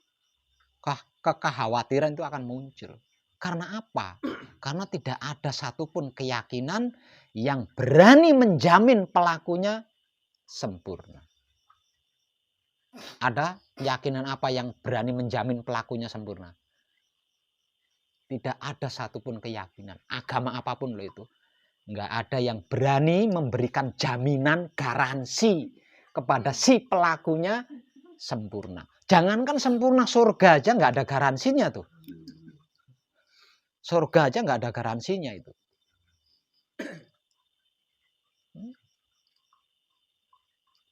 kekhawatiran, itu akan muncul. Karena apa? Karena tidak ada satupun keyakinan yang berani menjamin pelakunya sempurna. Ada keyakinan apa yang berani menjamin pelakunya sempurna? Tidak ada satupun keyakinan. Agama apapun loh itu. Nggak ada yang berani memberikan jaminan garansi kepada si pelakunya sempurna. Jangankan sempurna, surga aja nggak ada garansinya tuh. Surga aja nggak ada garansinya itu.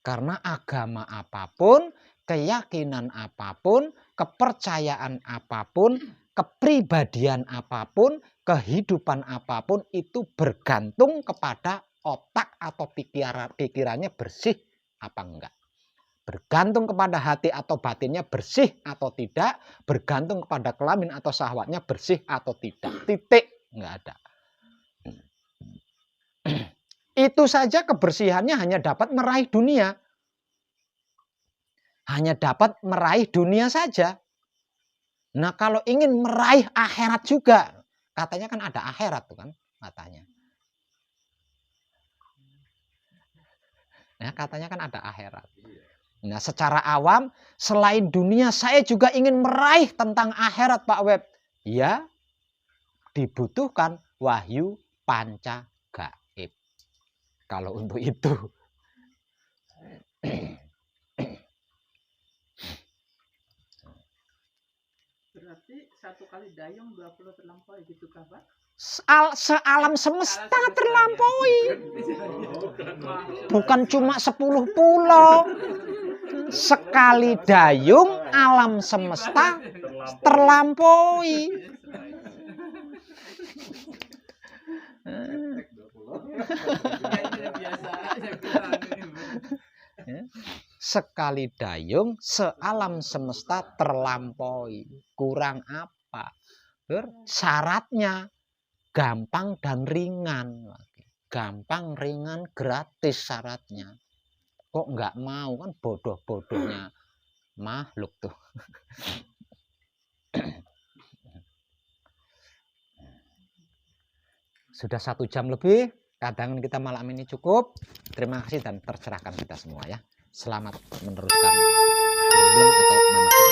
Karena agama apapun, keyakinan apapun, kepercayaan apapun, kepribadian apapun, kehidupan apapun itu bergantung kepada otak atau pikirannya bersih apa enggak. Bergantung kepada hati atau batinnya bersih atau tidak, bergantung kepada kelamin atau syahwatnya bersih atau tidak. Titik, enggak ada. Itu saja kebersihannya hanya dapat meraih dunia. Hanya dapat meraih dunia saja. Nah kalau ingin meraih akhirat juga, katanya kan ada akhirat tuh kan katanya. Nah katanya kan ada akhirat. Nah secara awam selain dunia saya juga ingin meraih tentang akhirat Pak Web. Ya dibutuhkan wahyu panca gaib. Kalau untuk itu. Berarti 1 kali dayung 20 terlampaui gitu kah Pak? Sealam semesta terlampaui. Bukan cuma 10 pulau. Sekali dayung alam semesta terlampaui. Sekali dayung sealam semesta terlampaui. Kurang apa? Syaratnya gampang dan ringan. Gampang, ringan, gratis syaratnya. Kok nggak mau, kan bodoh-bodohnya makhluk tuh. Sudah 1 jam lebih, kadang kita malam ini cukup. Terima kasih dan tercerahkan kita semua ya. Selamat meneruskan problem atau manapun.